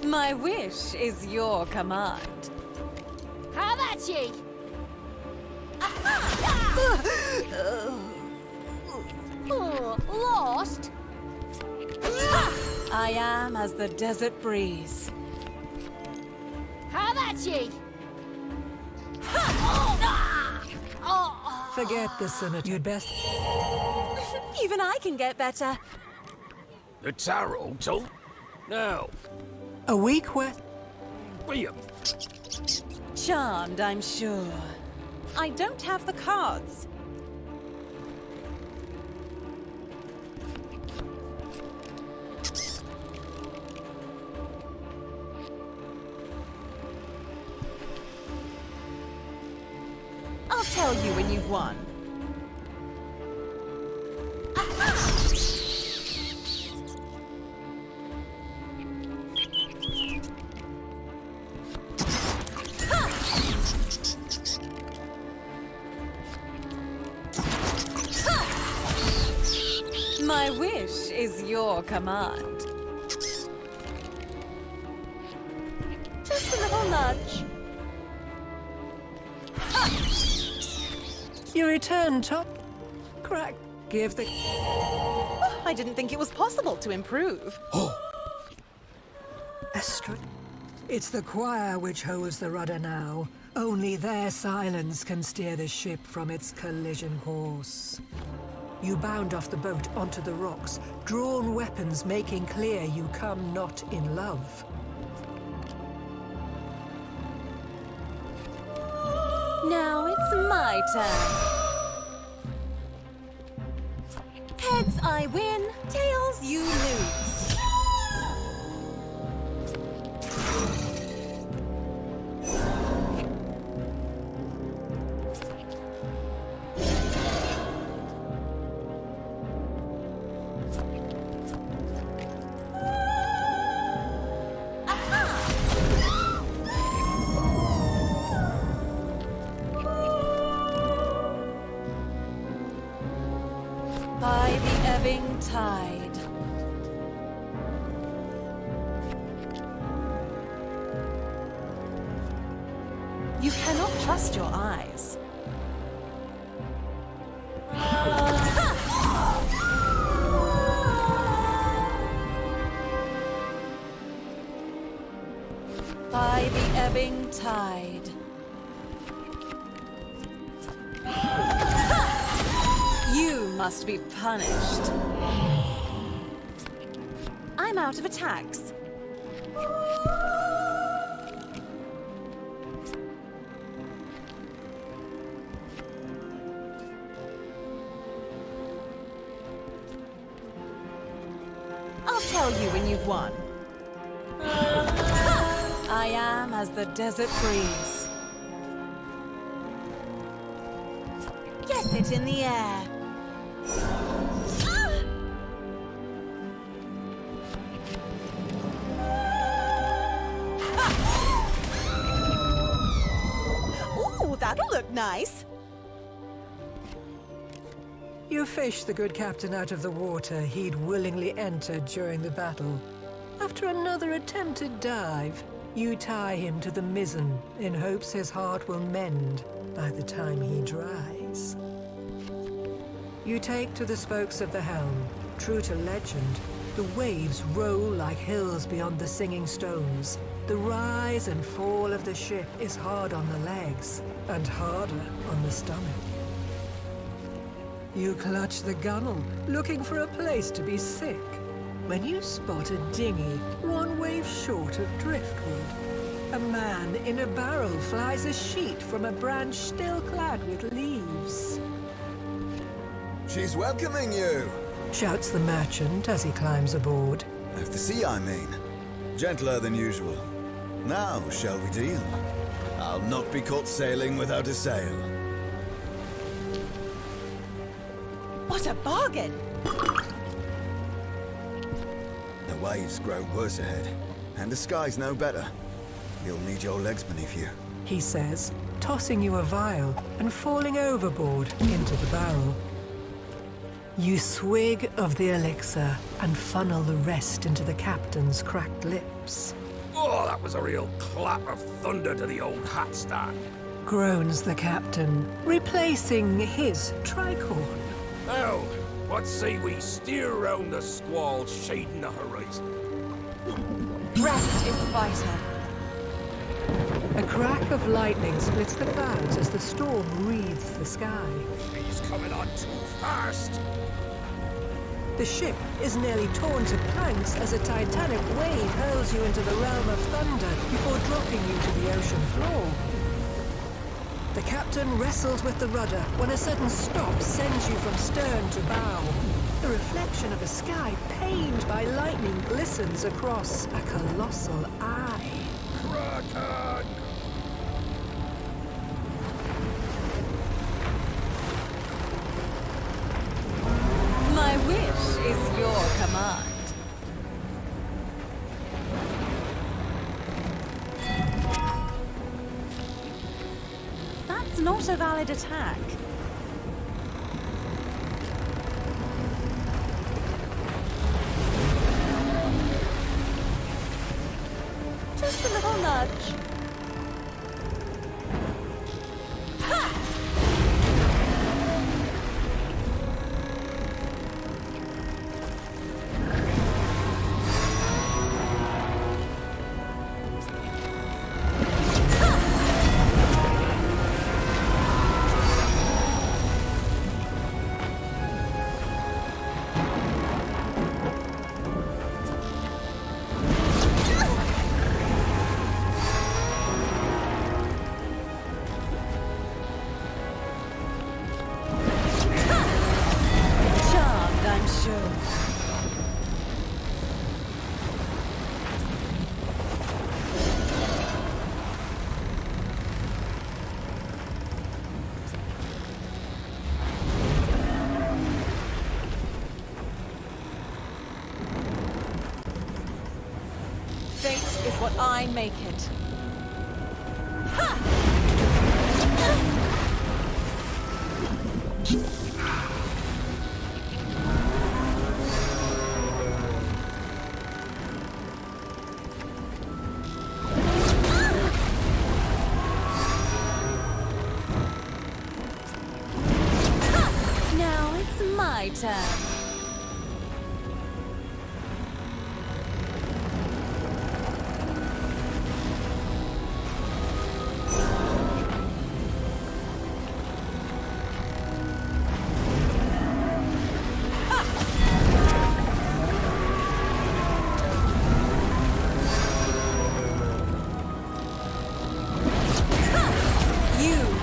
My wish is your command. How about you? Lost? I am as the desert breeze. How about you? Forget the scimitar. You'd best. Even I can get better. The tarot told. Now, A week where. be Charmed, I'm sure. I don't have the cards. I'll tell you when you've won. My wish is your command. Just a little nudge. You return, Top. Crack, give the... Oh, I didn't think it was possible to improve. Estrid. It's the choir which holds the rudder now. Only their silence can steer the ship from its collision course. You bound off the boat onto the rocks, drawn weapons making clear you come not in love. Now it's my turn. Heads I win, tails you lose. By the ebbing tide. You cannot trust your eyes. By the ebbing tide. You must be punished. I'm out of attacks. I'll tell you when you've won. I am as the desert breeze. Get it in the air. Ooh, that'll look nice. You fish the good captain out of the water he'd willingly entered during the battle. After another attempted dive, you tie him to the mizzen in hopes his heart will mend by the time he dries. You take to the spokes of the helm. True to legend, the waves roll like hills beyond the singing stones. The rise and fall of the ship is hard on the legs and harder on the stomach. You clutch the gunwale, looking for a place to be sick, when you spot a dinghy one wave short of driftwood. A man in a barrel flies a sheet from a branch still clad with leaves. She's welcoming you! Shouts the merchant as he climbs aboard. Out to sea, I mean. Gentler than usual. Now, shall we deal? I'll not be caught sailing without a sail. What a bargain! The waves grow worse ahead, and the sky's no better. You'll need your legs beneath you. He says, tossing you a vial and falling overboard into the barrel. You swig of the elixir and funnel the rest into the captain's cracked lips. Oh, that was a real clap of thunder to the old hat stand. Groans the captain, replacing his tricorn. Now, what say we steer round the squall shading the horizon? Rest is vital. A crack of lightning splits the clouds as the storm wreathes the sky. He's coming on too fast. The ship is nearly torn to planks as a titanic wave hurls you into the realm of thunder before dropping you to the ocean floor. The captain wrestles with the rudder when a sudden stop sends you from stern to bow. The reflection of a sky pained by lightning glistens across a colossal eye. Kraken! My wish is your command. That's not a valid attack. Just a little nudge. Ha! what I make it. Now it's my turn.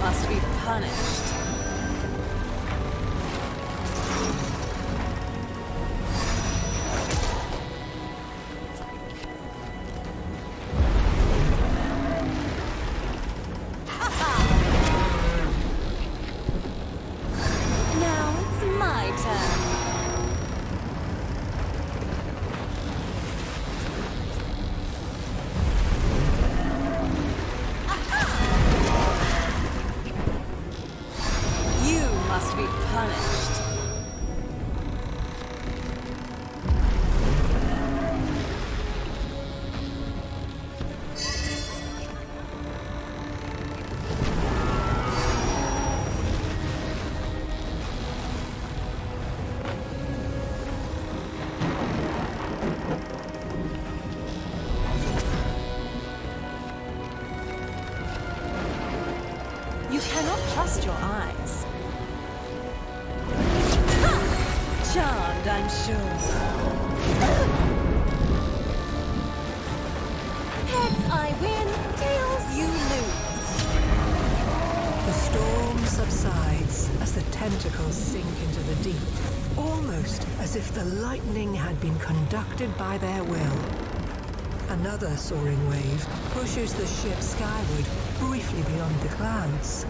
Must be punished. Now it's my turn. Must be punished. You cannot trust your eyes. Charmed, I'm sure. Heads I win, tails you lose. The storm subsides as the tentacles sink into the deep, almost as if the lightning had been conducted by their will. Another soaring wave pushes the ship skyward, briefly beyond the clouds.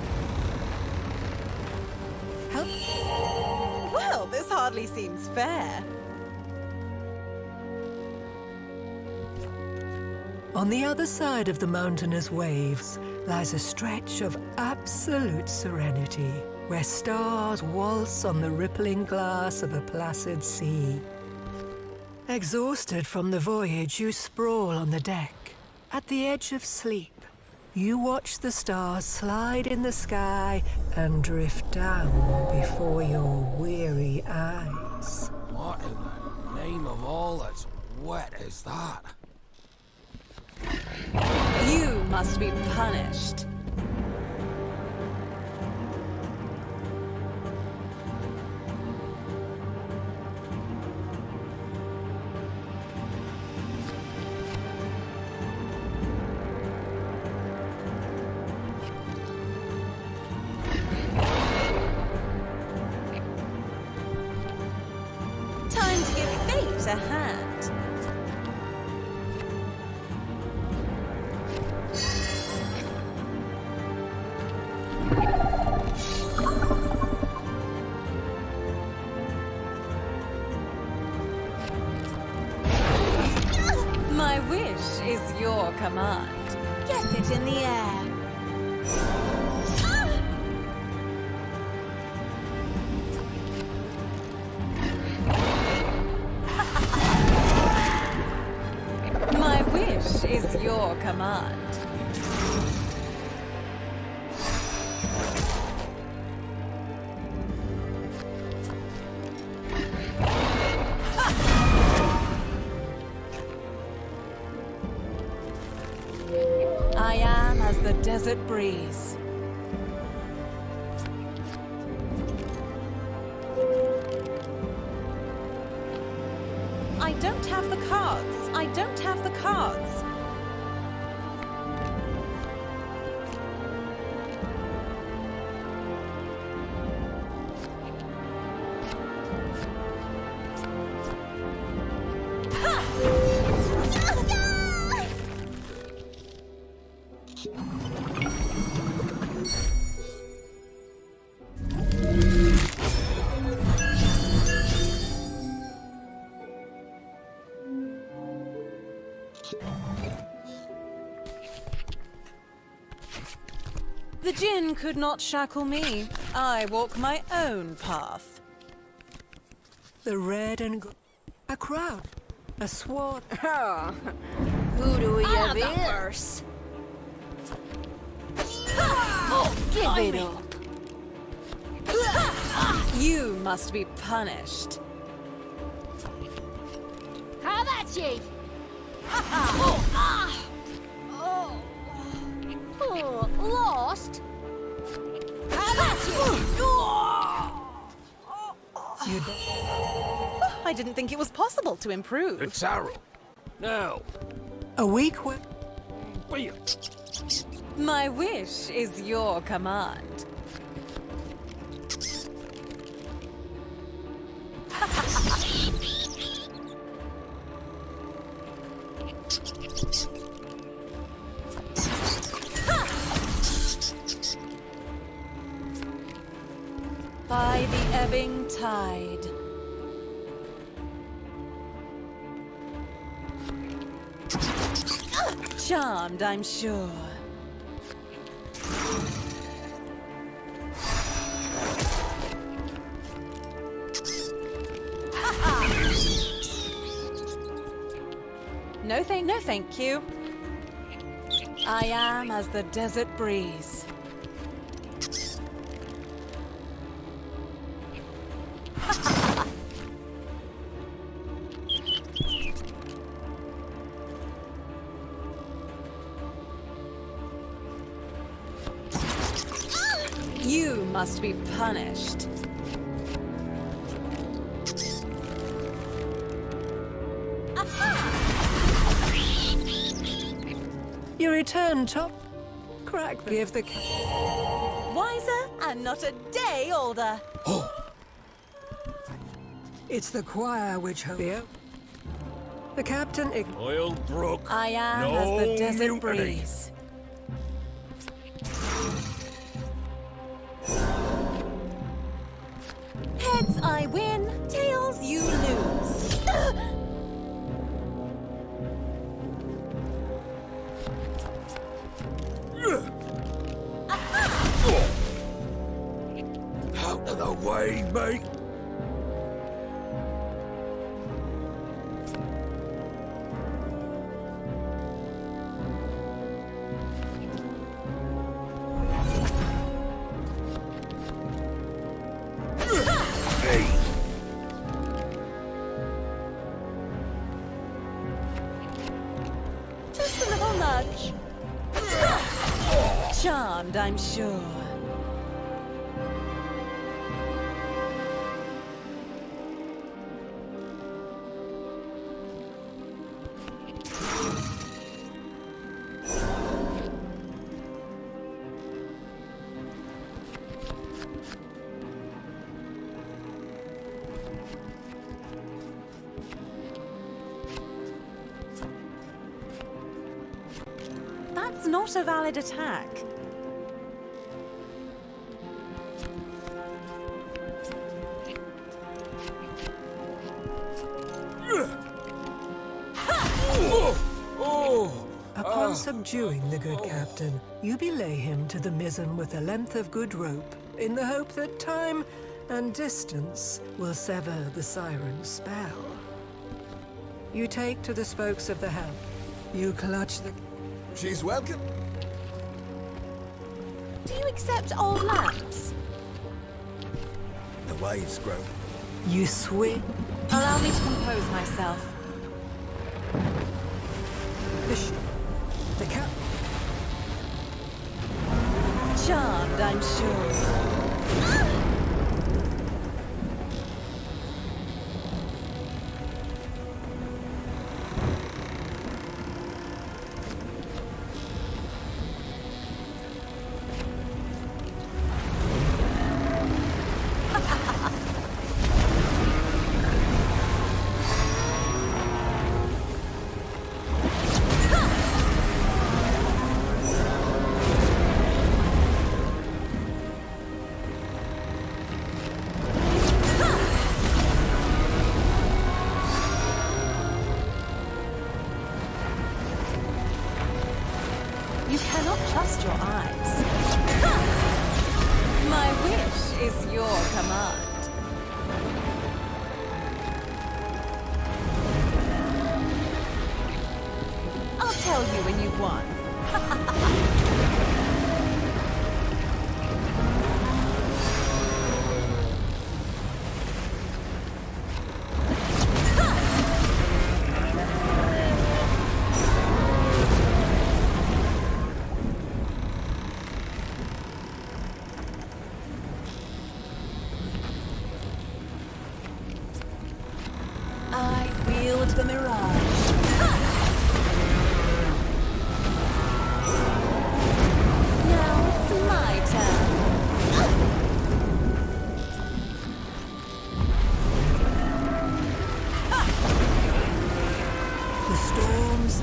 Help? Well, this hardly seems fair. On the other side of the mountainous waves lies a stretch of absolute serenity, where stars waltz on the rippling glass of a placid sea. Exhausted from the voyage, you sprawl on the deck. At the edge of sleep, you watch the stars slide in the sky and drift down before your weary eyes. What in the name of all that's wet is that? You must be punished. Time to give fate a hand. My wish is your command. Get it in the air. My wish is your command. I am as the desert breeze. I don't have the cards. I don't have the cards. The Jinn could not shackle me. I walk my own path. The red and a crowd, a sword. Who do we have Another here? verse. Give it up. You must be punished. How about ye? Lost? How about You I didn't think it was possible to improve. It's arrow. Now, a weak wi- be My wish is your command. By the ebbing tide. Charmed, I'm sure. No thank you. I am as the desert breeze. You must be punished. You return top. Crack. Give the. Wiser and not a day older. It's the choir which here. The captain. Oil brook. I am No as the desert mutiny. breeze. Heads I win, tails you lose. Out of the way, mate. Just a little nudge. Charmed, I'm sure. That's not a valid attack. Upon subduing the good captain, you belay him to the mizzen with a length of good rope, in the hope that time and distance will sever the siren's spell. You take to the spokes of the helm. You clutch the. She's welcome. Do you accept old lamps? The waves grow. You swing. Allow me to compose myself. The ship. The cap. Charmed, I'm sure. your command. I'll tell you when you've won. I wield the mirage. Now it's my turn. The storms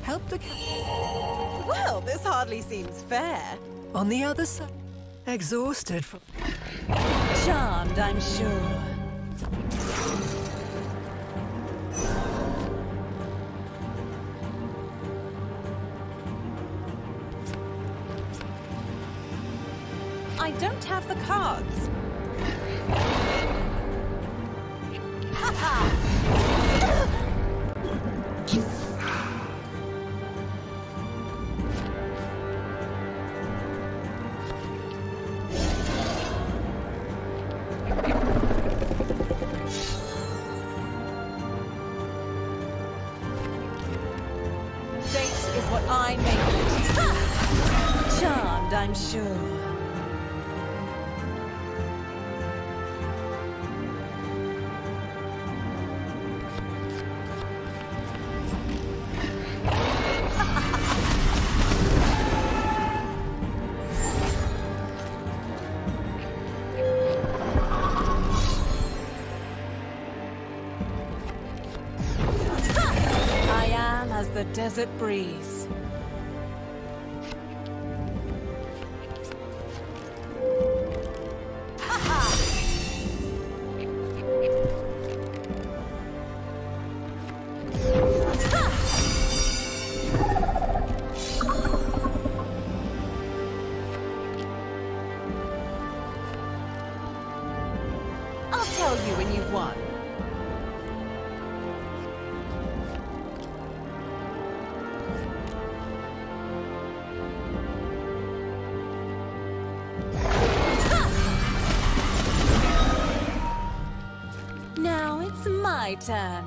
help the Well, this hardly seems fair. on the other side. Exhausted from Charmed, I'm sure. I don't have the cards. Ha ha! Fate is what I make it. Ha! Charmed, I'm sure. I am as the desert breeze. I'll tell you when you've won. Now it's my turn.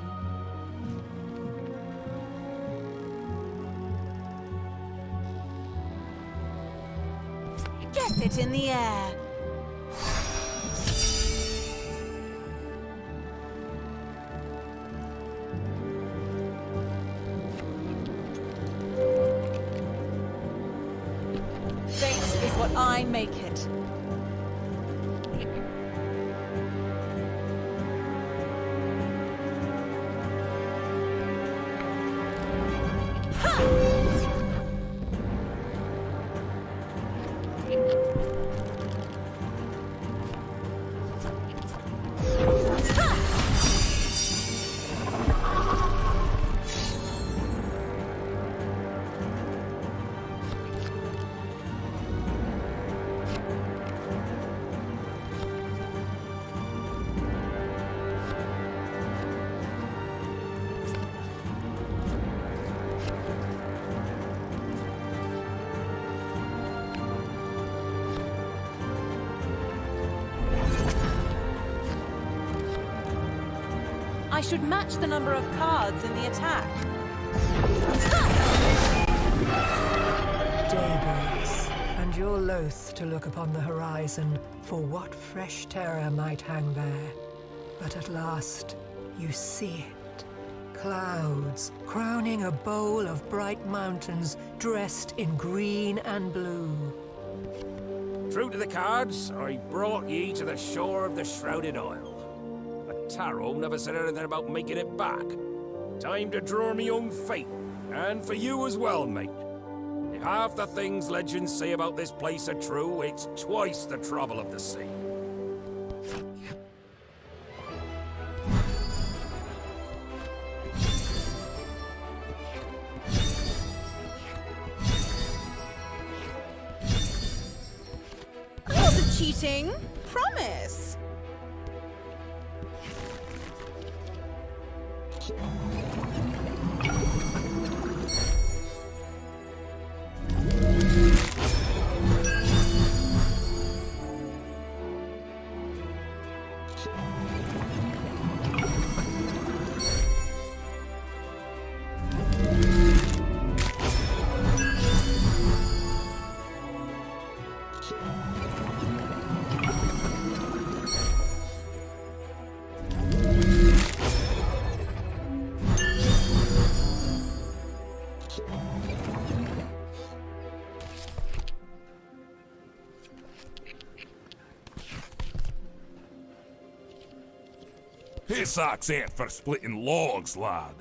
Get it in the air. Fate is what I make it. I should match the number of cards in the attack. day breaks, and you're loath to look upon the horizon for what fresh terror might hang there. But at last, you see it. Clouds crowning a bowl of bright mountains dressed in green and blue. True to the cards, I brought ye to the shore of the Shrouded Isle. But Tarot never said anything about making it back. Time to draw me own fate, and for you as well, mate. If half the things legends say about this place are true, it's twice the trouble of the sea. Eating? Promise. His axe ain't for splitting logs, lad.